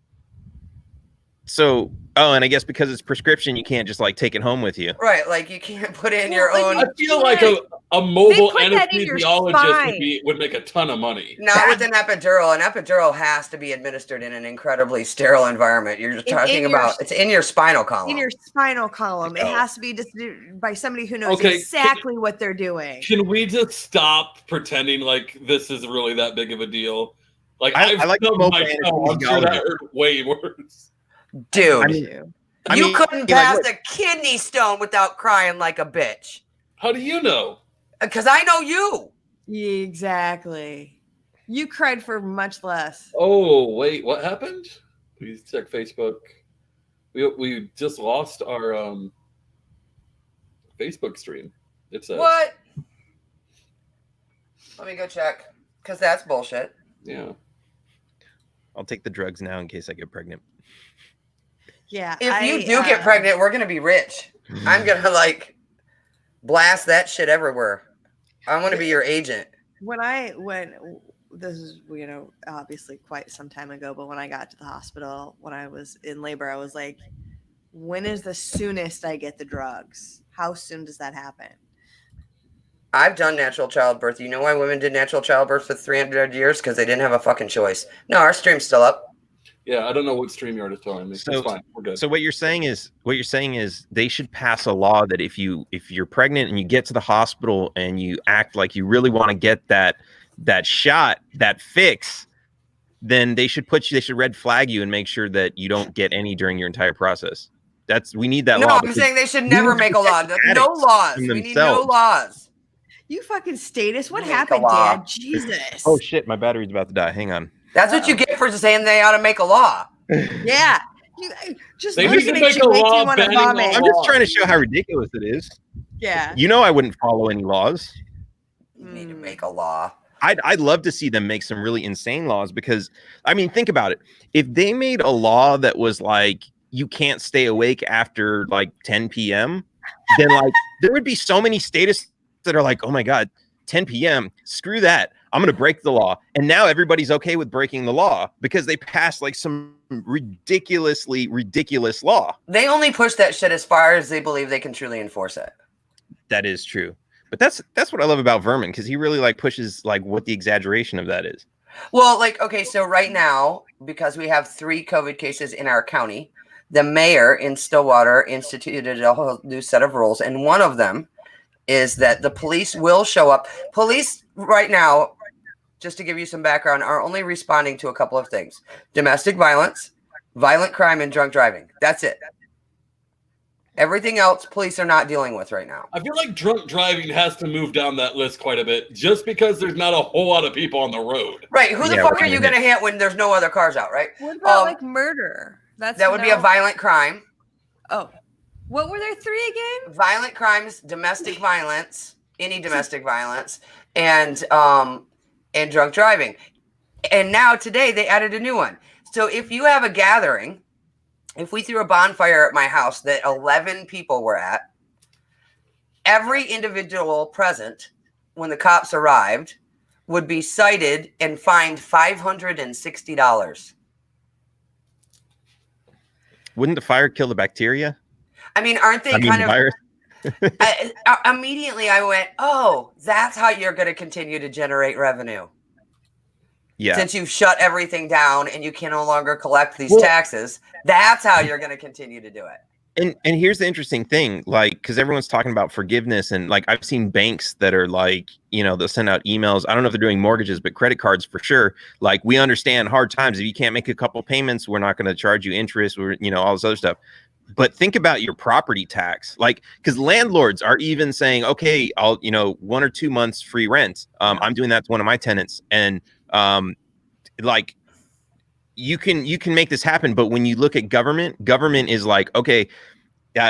So, and I guess because it's prescription, you can't just like take it home with you. Right, like you can't put in Well, your like, own. I feel like a mobile put that in your anesthesiologist spine. would make a ton of money. Not with an epidural. An epidural has to be administered in an incredibly sterile environment. You're just talking about it's in your spinal column. In your spinal column. It Oh. has to be distributed by somebody who knows Okay, exactly what they're doing. Can we just stop pretending like this is really that big of a deal? Like I like stubbed mobile my toe. I'm sure that anesthesiologist. hurt way worse. Dude, I mean, you couldn't like, pass look, a kidney stone without crying like a bitch. How do you know? Because I know you. Exactly. You cried for much less. Oh wait, what happened? Please check Facebook. We just lost our Facebook stream. It says What? Let me go check. Because that's bullshit. Yeah. I'll take the drugs now in case I get pregnant. Yeah. If you do get pregnant, we're going to be rich. I'm going to like blast that shit everywhere. I'm going to be your agent. When this is, obviously quite some time ago, but when I got to the hospital, when I was in labor, I was like, when is the soonest I get the drugs? How soon does that happen? I've done natural childbirth. You know why women did natural childbirth for 300 years? Because they didn't have a fucking choice. No, our stream's still up. Yeah, I don't know what stream you're telling me. So- it's fine. We're good. So what you're saying is they should pass a law that if you're pregnant and you get to the hospital and you act like you really want to get that shot, that fix, then they should red flag you and make sure that you don't get any during your entire process. We need that No, law. I'm saying they should never make a law. No addicts laws. from We need no themselves. laws. You fucking status. What Make a happened, law. Dad? Jesus. Oh shit, my battery's about to die. Hang on. That's what you get for saying they ought to make a law. Yeah. You just They lose need to makes make you a make law you want to banning all vomit. I'm just trying to show how ridiculous it is. Yeah. You know I wouldn't follow any laws. You need to make a law. I'd love to see them make some really insane laws because, I mean, think about it. If they made a law that was like, you can't stay awake after like 10 p.m., then like there would be so many statists that are like, oh my God, 10 p.m., screw that. I'm going to break the law. And now everybody's okay with breaking the law because they passed like some ridiculously ridiculous law. They only push that shit as far as they believe they can truly enforce it. That is true. But that's what I love about Vermin because he really like pushes like what the exaggeration of that is. Well, like, okay, so right now, because we have 3 COVID cases in our county, the mayor in Stillwater instituted a whole new set of rules. And one of them is that the police will show up. Police right now, just to give you some background, are only responding to a couple of things: domestic violence violent crime, and drunk driving. That's it. Everything else, police are not dealing with right now. I feel like drunk driving has to move down that list quite a bit, just because there's not a whole lot of people on the road. Right? Who the fuck are you going to hit when there's no other cars out? Right? What about like murder? That would be a violent crime. Oh, what were there 3 again? Violent crimes, domestic violence, any domestic violence, and drunk driving. And now today they added a new one. So if you have a gathering, if we threw a bonfire at my house that 11 people were at, every individual present when the cops arrived would be cited and fined $560. Wouldn't the fire kill the bacteria? I mean, aren't they virus? Immediately I went, oh, that's how you're going to continue to generate revenue. Yeah. Since you've shut everything down and you can no longer collect these taxes, that's how you're going to continue to do it. And here's the interesting thing, like, because everyone's talking about forgiveness, and like I've seen banks that are like, you know, they'll send out emails. I don't know if they're doing mortgages, but credit cards for sure. Like, we understand hard times. If you can't make a couple payments, we're not going to charge you interest, or, you know, all this other stuff. But think about your property tax, like, because landlords are even saying, okay, I'll, you know, 1 or 2 months free rent. I'm doing that to one of my tenants, and like, you can make this happen. But when you look at government is like, okay,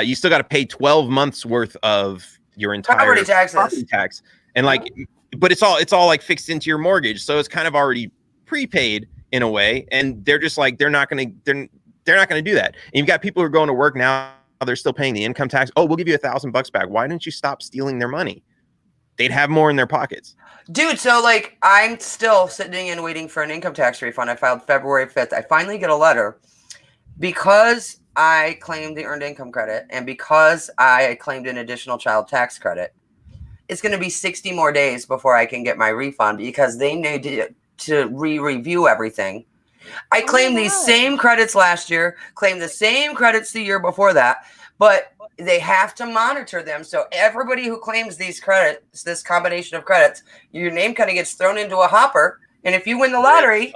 you still got to pay 12 months worth of your entire property tax, and like, but it's all like fixed into your mortgage, so it's kind of already prepaid in a way. And they're just like, they're not going to do that. And you've got people who are going to work now, they're still paying the income tax. Oh, we'll give you $1,000 back. Why didn't you stop stealing their money? They'd have more in their pockets. Dude, so like, I'm still sitting and waiting for an income tax refund. I filed February 5th. I finally get a letter because I claimed the earned income credit and because I claimed an additional child tax credit. It's going to be 60 more days before I can get my refund because they need to re-review everything. I claimed these same credits last year, claimed the same credits the year before that, but they have to monitor them. So everybody who claims these credits, this combination of credits, your name kind of gets thrown into a hopper. And if you win the lottery,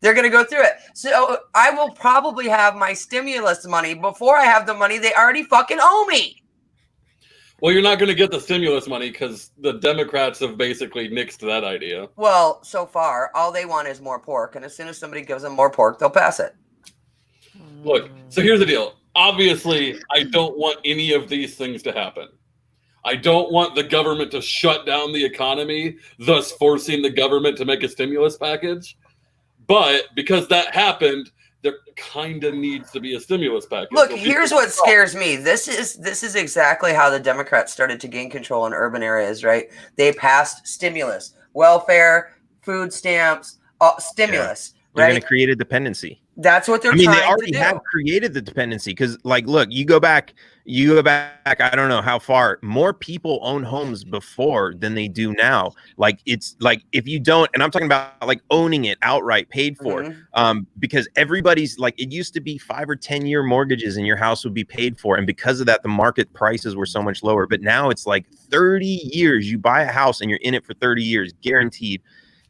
they're going to go through it. So I will probably have my stimulus money before I have the money they already fucking owe me. Well, you're not going to get the stimulus money because the Democrats have basically nixed that idea. Well, so far, all they want is more pork. And as soon as somebody gives them more pork, they'll pass it. Look, so here's the deal. Obviously, I don't want any of these things to happen. I don't want the government to shut down the economy, thus forcing the government to make a stimulus package. But because that happened, there kind of needs to be a stimulus package. Look, here's what scares me. This is exactly how the Democrats started to gain control in urban areas, right? They passed stimulus, welfare, food stamps, stimulus. They're right? going to create a dependency. That's what they're I mean, trying they already to do. have created the dependency because, like, look, you go back, I don't know how far, more people own homes before than they do now. Like, it's like, if you don't, and I'm talking about like owning it outright, paid for, because everybody's like, it used to be 5 or 10 year mortgages and your house would be paid for. And because of that, the market prices were so much lower. But now it's like 30 years, you buy a house and you're in it for 30 years, guaranteed.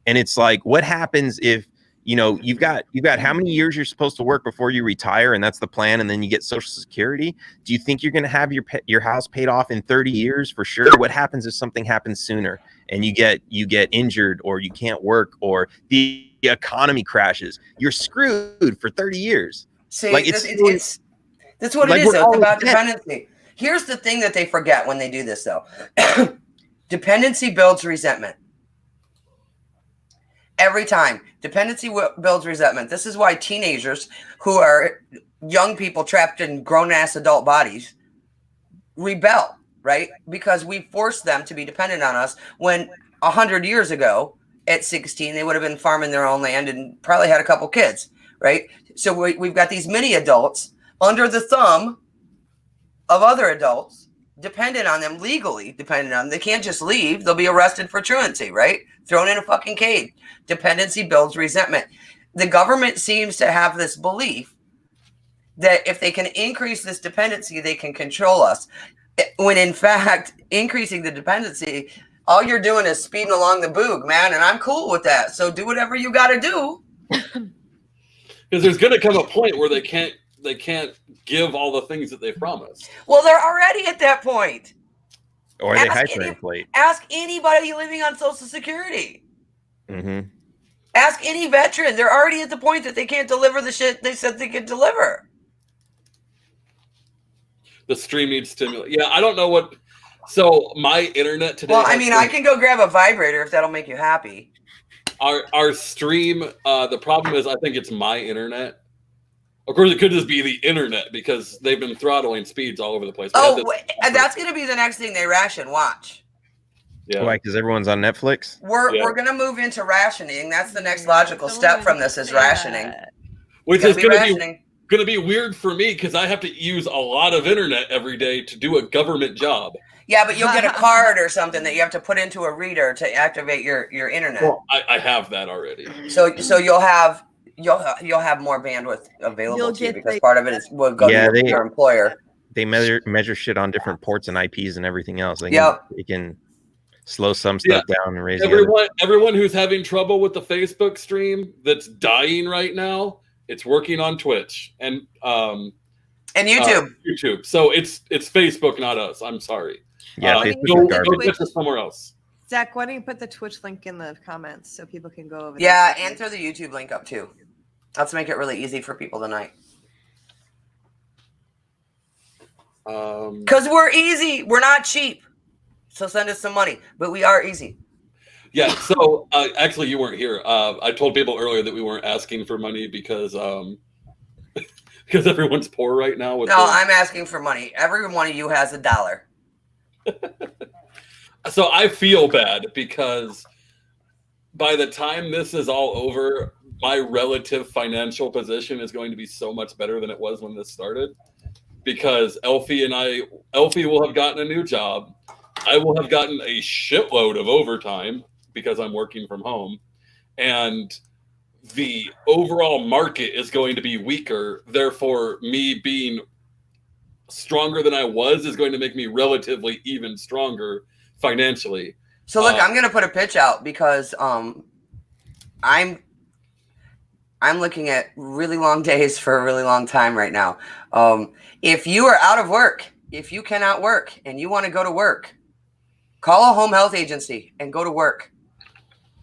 And it's like, what happens if, you know, you've got how many years you're supposed to work before you retire, and that's the plan, and then you get Social Security? Do you think you're going to have your house paid off in 30 years for sure? What happens if something happens sooner and you get injured, or you can't work, or the economy crashes? You're screwed for 30 years. See, like that's what like it is. Though. It's about dead. dependency. Here's the thing that they forget when they do this, though. Dependency builds resentment. Every time. Dependency builds resentment. This is why teenagers who are young people trapped in grown-ass adult bodies rebel, right? Because we force them to be dependent on us when 100 years ago, at 16, they would have been farming their own land and probably had a couple kids, right? So we've got these mini adults under the thumb of other adults, dependent on them, legally dependent on them. They can't just leave. They'll be arrested for truancy, right? Thrown in a fucking cage. Dependency builds resentment. The government seems to have this belief that if they can increase this dependency, they can control us. When in fact, increasing the dependency, all you're doing is speeding along the boog, man. And I'm cool with that. So do whatever you got to do. Because there's going to come a point where they can't give all the things that they've promised. Well, they're already at that point. Or they hyperinflate. Ask anybody living on Social Security. Mm-hmm. Ask any veteran. They're already at the point that they can't deliver the shit they said they could deliver. The stream needs stimulus. Yeah, I don't know what. So my internet today. Well, I mean, I can go grab a vibrator if that'll make you happy. Our stream. The problem is, I think it's my internet. Of course, it could just be the internet because they've been throttling speeds all over the place. And that's going to be the next thing they ration. Watch. Yeah. Why? Because everyone's on Netflix. We're going to move into rationing. That's the next logical step from this is rationing. Which is going to be weird for me because I have to use a lot of internet every day to do a government job. Yeah, but you'll get a card or something that you have to put into a reader to activate your internet. Well, I have that already. So you'll have more bandwidth available to you because part of it will go to your employer. They measure shit on different ports and IPs and everything else. They can slow some stuff down and raise everyone who's having trouble with the Facebook stream that's dying right now. It's working on Twitch and YouTube. YouTube. So it's Facebook, not us. I'm sorry. Yeah, go get this somewhere else. Zach, why don't you put the Twitch link in the comments so people can go over there? Yeah, and throw the YouTube link up too. Let's make it really easy for people tonight. Because we're easy. We're not cheap. So send us some money. But we are easy. Yeah, so actually you weren't here. I told people earlier that we weren't asking for money because because everyone's poor right now. I'm asking for money. Every one of you has $1. So I feel bad because by the time this is all over, my relative financial position is going to be so much better than it was when this started. Because Elfie will have gotten a new job. I will have gotten a shitload of overtime because I'm working from home. And the overall market is going to be weaker. Therefore, me being stronger than I was is going to make me relatively even stronger financially. So look, I'm going to put a pitch out because I'm looking at really long days for a really long time right now. If you are out of work, if you cannot work and you want to go to work, call a home health agency and go to work.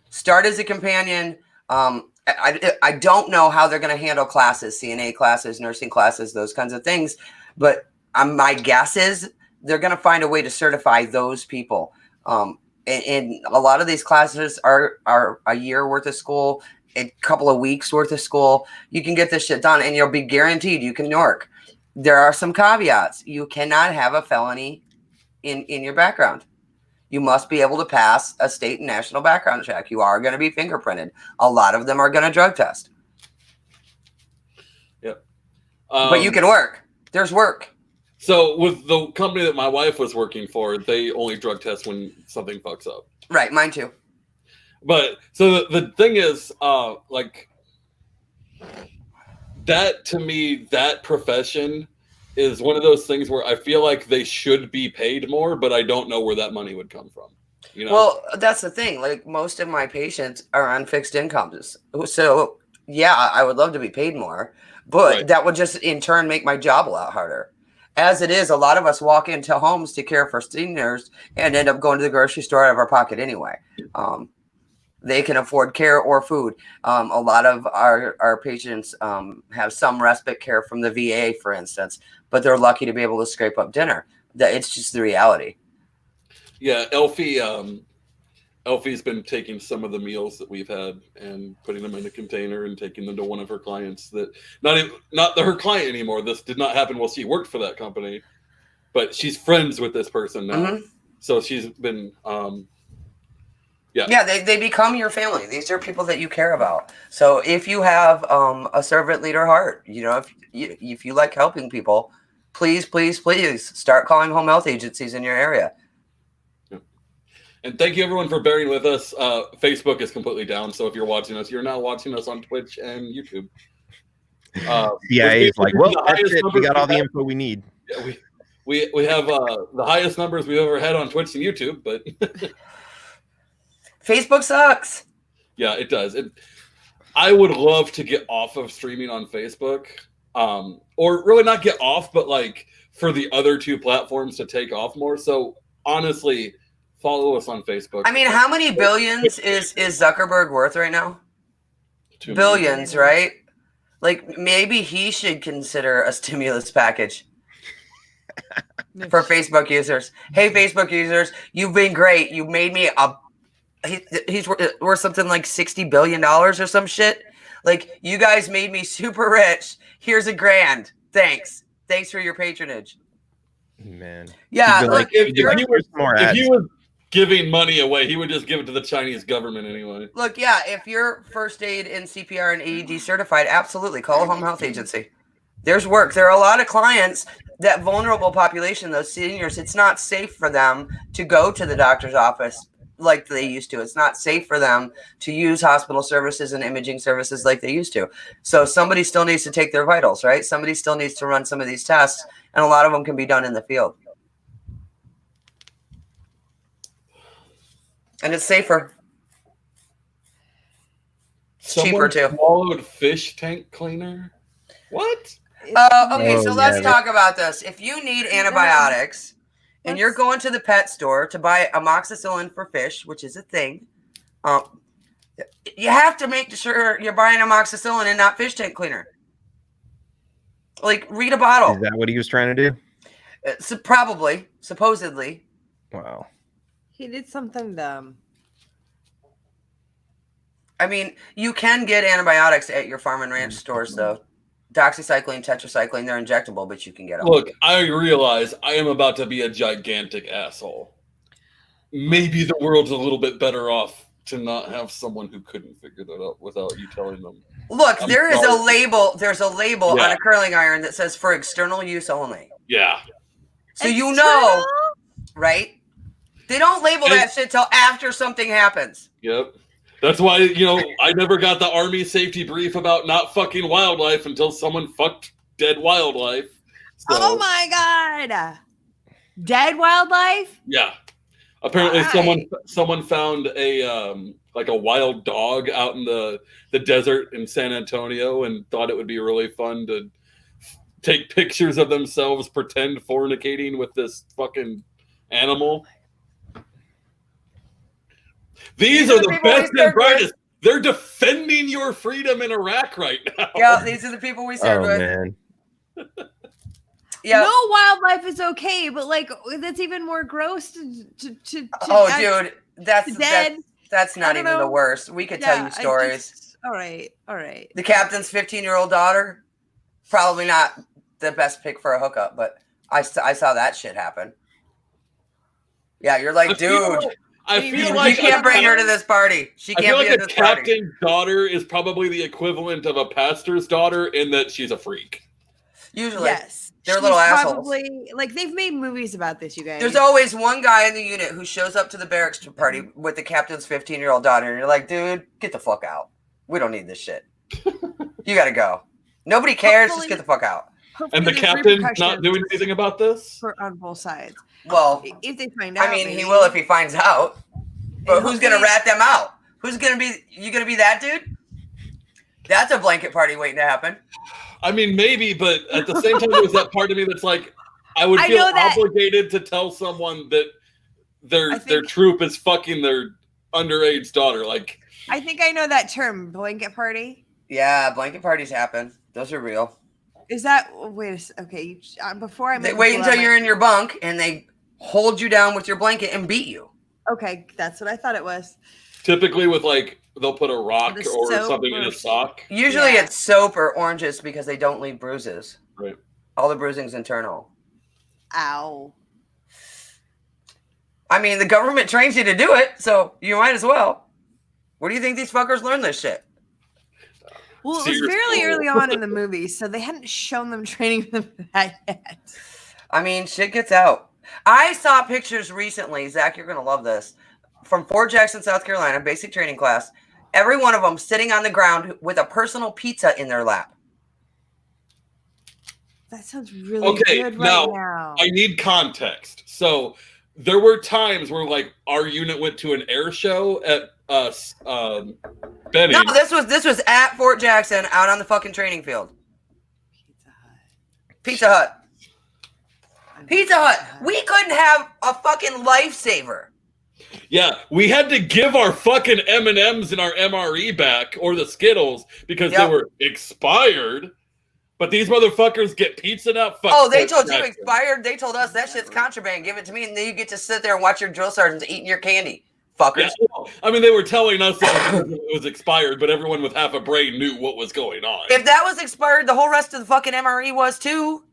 Start as a companion. I don't know how they're going to handle classes, CNA classes, nursing classes, those kinds of things. But my guess is they're going to find a way to certify those people. And a lot of these classes are a year worth of school, a couple of weeks worth of school. You can get this shit done and you'll be guaranteed you can work. There are some caveats. You cannot have a felony in your background. You must be able to pass a state and national background check. You are going to be fingerprinted. A lot of them are going to drug test. Yep. But you can work. There's work. So with the company that my wife was working for, they only drug test when something fucks up. Right. Mine too. But so the thing is, like that to me, that profession is one of those things where I feel like they should be paid more, but I don't know where that money would come from. You know? Well, that's the thing. Like most of my patients are on fixed incomes. So yeah, I would love to be paid more, but that would just in turn make my job a lot harder. As it is, a lot of us walk into homes to care for seniors and end up going to the grocery store out of our pocket anyway. They can afford care or food. A lot of our patients have some respite care from the VA, for instance, but they're lucky to be able to scrape up dinner. It's just the reality. Yeah, Elfie's been taking some of the meals that we've had and putting them in a container and taking them to one of her clients that not her client anymore. This did not happen while she worked for that company, but she's friends with this person now. Mm-hmm. So she's been, they become your family. These are people that you care about. So if you have a servant leader heart, you know, if you like helping people, please start calling home health agencies in your area. And thank you everyone for bearing with us. Facebook is completely down, so if you're watching us, you're now watching us on Twitch and YouTube. It's like, well, that's it. We got all the info we need. Yeah, we have the highest numbers we've ever had on Twitch and YouTube, but Facebook sucks. Yeah, it does. I would love to get off of streaming on Facebook, or really not get off, but like for the other two platforms to take off more. So honestly, follow us on Facebook. I mean, how many billions is Zuckerberg worth right now? 2 Billions, right? Like maybe he should consider a stimulus package for Facebook users. Hey, Facebook users, you've been great. You made me he's worth something like $60 billion or some shit. Like, you guys made me super rich. Here's $1,000. Thanks for your patronage. Man. Yeah, Like, if he was giving money away, he would just give it to the Chinese government anyway. Look, yeah, if you're first aid and CPR and AED certified, absolutely call a home health agency. There's work. There are a lot of clients, that vulnerable population, those seniors, it's not safe for them to go to the doctor's office like they used to. It's not safe for them to use hospital services and imaging services like they used to. So somebody still needs to take their vitals, right? Somebody still needs to run some of these tests, and a lot of them can be done in the field. And it's safer. It's cheaper too. Swallowed fish tank cleaner? What? Okay, so let's talk about this. If you need antibiotics and you're going to the pet store to buy amoxicillin for fish, which is a thing, you have to make sure you're buying amoxicillin and not fish tank cleaner. Like, read a bottle. Is that what he was trying to do? So probably, supposedly. Wow. He did something dumb. I mean, you can get antibiotics at your farm and ranch stores, though. Doxycycline, tetracycline, they're injectable, but you can get them. Look, I realize I am about to be a gigantic asshole. Maybe the world's a little bit better off to not have someone who couldn't figure that out without you telling them. Look, there's a label on a curling iron that says for external use only. Yeah. So you know, right? They don't label that shit till after something happens. Yep. That's why, I never got the Army safety brief about not fucking wildlife until someone fucked dead wildlife. So, oh my God. Dead wildlife? Yeah. Apparently someone found a wild dog out in the desert in San Antonio and thought it would be really fun to take pictures of themselves pretend fornicating with this fucking animal. These are the best and brightest. They're defending your freedom in Iraq right now. Yeah, these are the people we serve with. Man. Yeah. No wildlife is okay, but that's even more gross to dude, that's dead. That's not even the worst. We could tell you stories. All right. The captain's 15-year-old daughter, probably not the best pick for a hookup, but I saw that shit happen. Yeah, you're like, dude. I feel like you can't bring her to this party. She can't be at this party. A captain's daughter is probably the equivalent of a pastor's daughter in that she's a freak. Usually. Yes. They're little assholes. Probably, they've made movies about this, you guys. There's always one guy in the unit who shows up to the barracks party with the captain's 15-year-old daughter, and you're like, dude, get the fuck out. We don't need this shit. You gotta go. Nobody cares. Just get the fuck out. And the captain's not doing anything about this? On both sides. Well, if they find out. I mean, he will if he finds out. But who's going to rat them out? Who's going to be, you going to be that dude? That's a blanket party waiting to happen. I mean, maybe, but at the same time, there's that part of me that's like, I would feel obligated to tell someone that their troop is fucking their underage daughter. Like, I think I know that term, blanket party. Yeah, blanket parties happen. Those are real. Is that, okay, before they wait until you're in your bunk and they hold you down with your blanket and beat you. Okay, that's what I thought it was. Typically with they'll put a rock or something in a sock. Usually it's soap or oranges because they don't leave bruises. Right. All the bruising's internal. Ow. I mean, the government trains you to do it, so you might as well. Where do you think these fuckers learn this shit? Well, it was fairly early on in the movie, so they hadn't shown them training them for that yet. I mean, shit gets out. I saw pictures recently, Zach, you're going to love this, from Fort Jackson, South Carolina, basic training class. Every one of them sitting on the ground with a personal pizza in their lap. That sounds really good now. I need context. So there were times where our unit went to an air show at us betting. No, this was at Fort Jackson, out on the fucking training field. Pizza Hut. Pizza Hut. We couldn't have a fucking lifesaver. Yeah, we had to give our fucking M&Ms and our MRE back, or the Skittles, because they were expired. But these motherfuckers get pizza now? Fuck They told you Jackson. expired. They told us that shit's contraband. Give it to me, and then you get to sit there and watch your drill sergeants eating your candy. Fuckers. Yeah, well, I mean, they were telling us that it was expired, but everyone with half a brain knew what was going on. If that was expired, the whole rest of the fucking MRE was too.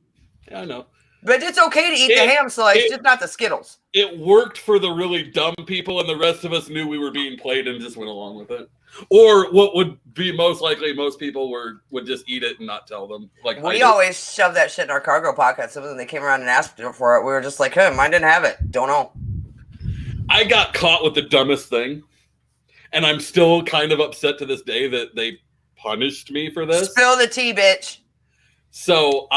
Yeah, I know. But it's okay to eat the ham slice, just not the Skittles. It worked for the really dumb people, and the rest of us knew we were being played and just went along with it. Or what would be most likely, most people would just eat it and not tell them. Like we always shoved that shit in our cargo pockets. So when they came around and asked for it, we were just like, hey, mine didn't have it. Don't know. I got caught with the dumbest thing, and I'm still kind of upset to this day that they punished me for this. Spill the tea, bitch. So,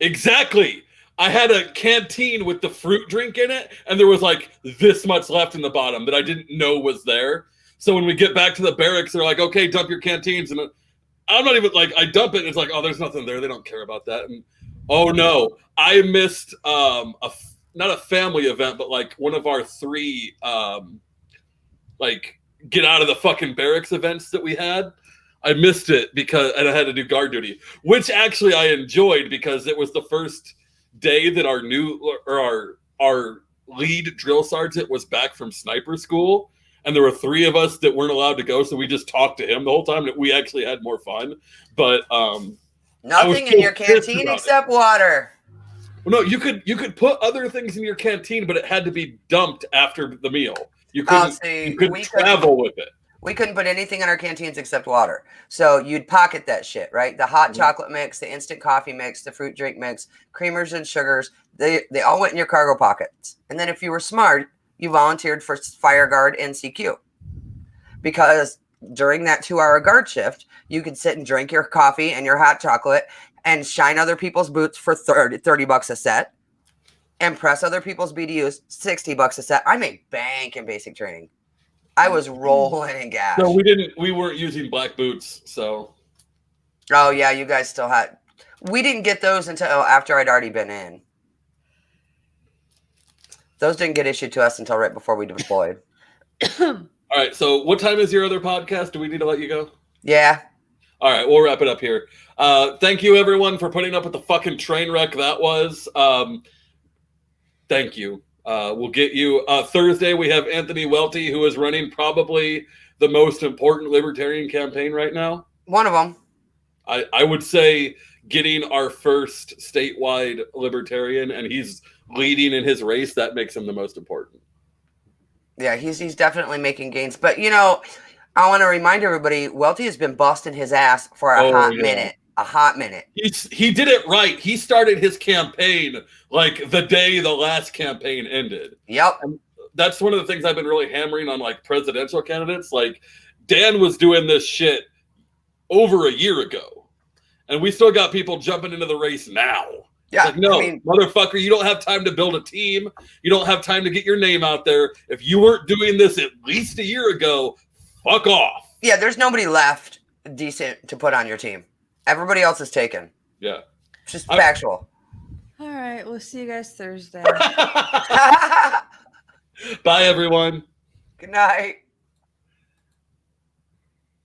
exactly. I had a canteen with the fruit drink in it, and there was like this much left in the bottom that I didn't know was there. So when we get back to the barracks, they're like, okay, dump your canteens. And I'm not even like, I dump it, and it's like, oh, there's nothing there. They don't care about that. And oh no, I missed not a family event, but like one of our 3 like get out of the fucking barracks events that we had. I missed it and I had to do guard duty, which actually I enjoyed because it was the first day that our lead drill sergeant was back from sniper school, and there were 3 of us that weren't allowed to go, so we just talked to him the whole time. That we actually had more fun. But nothing in your canteen except water. Well, no, you could put other things in your canteen, but it had to be dumped after the meal. You couldn't travel with it. We couldn't put anything in our canteens except water. So you'd pocket that shit, right? The hot chocolate mix, the instant coffee mix, the fruit drink mix, creamers and sugars, they all went in your cargo pockets. And then if you were smart, you volunteered for fire guard and CQ. Because during that 2-hour guard shift, you could sit and drink your coffee and your hot chocolate and shine other people's boots for $30 a set and press other people's BDUs $60 a set. I made bank in basic training. I was rolling in gas. No, we weren't using black boots, so. Oh yeah, you guys still had. We didn't get those until after I'd already been in. Those didn't get issued to us until right before we deployed. All right, so what time is your other podcast? Do we need to let you go? Yeah. All right, we'll wrap it up here. Thank you, everyone, for putting up with the fucking train wreck that was. Thank you. We'll get you Thursday. We have Anthony Welty, who is running probably the most important libertarian campaign right now. One of them. I would say getting our first statewide libertarian, and he's leading in his race. That makes him the most important. Yeah, he's definitely making gains. But, you know, I want to remind everybody, Welty has been busting his ass for a hot minute. A hot minute. He did it right. He started his campaign like the day the last campaign ended. Yep. And that's one of the things I've been really hammering on like presidential candidates. Like Dan was doing this shit over a year ago, and we still got people jumping into the race now. Yeah. Like, no, motherfucker, you don't have time to build a team. You don't have time to get your name out there. If you weren't doing this at least a year ago, fuck off. Yeah, there's nobody left decent to put on your team. Everybody else is taken. Yeah. It's just factual. All right. We'll see you guys Thursday. Bye, everyone. Good night.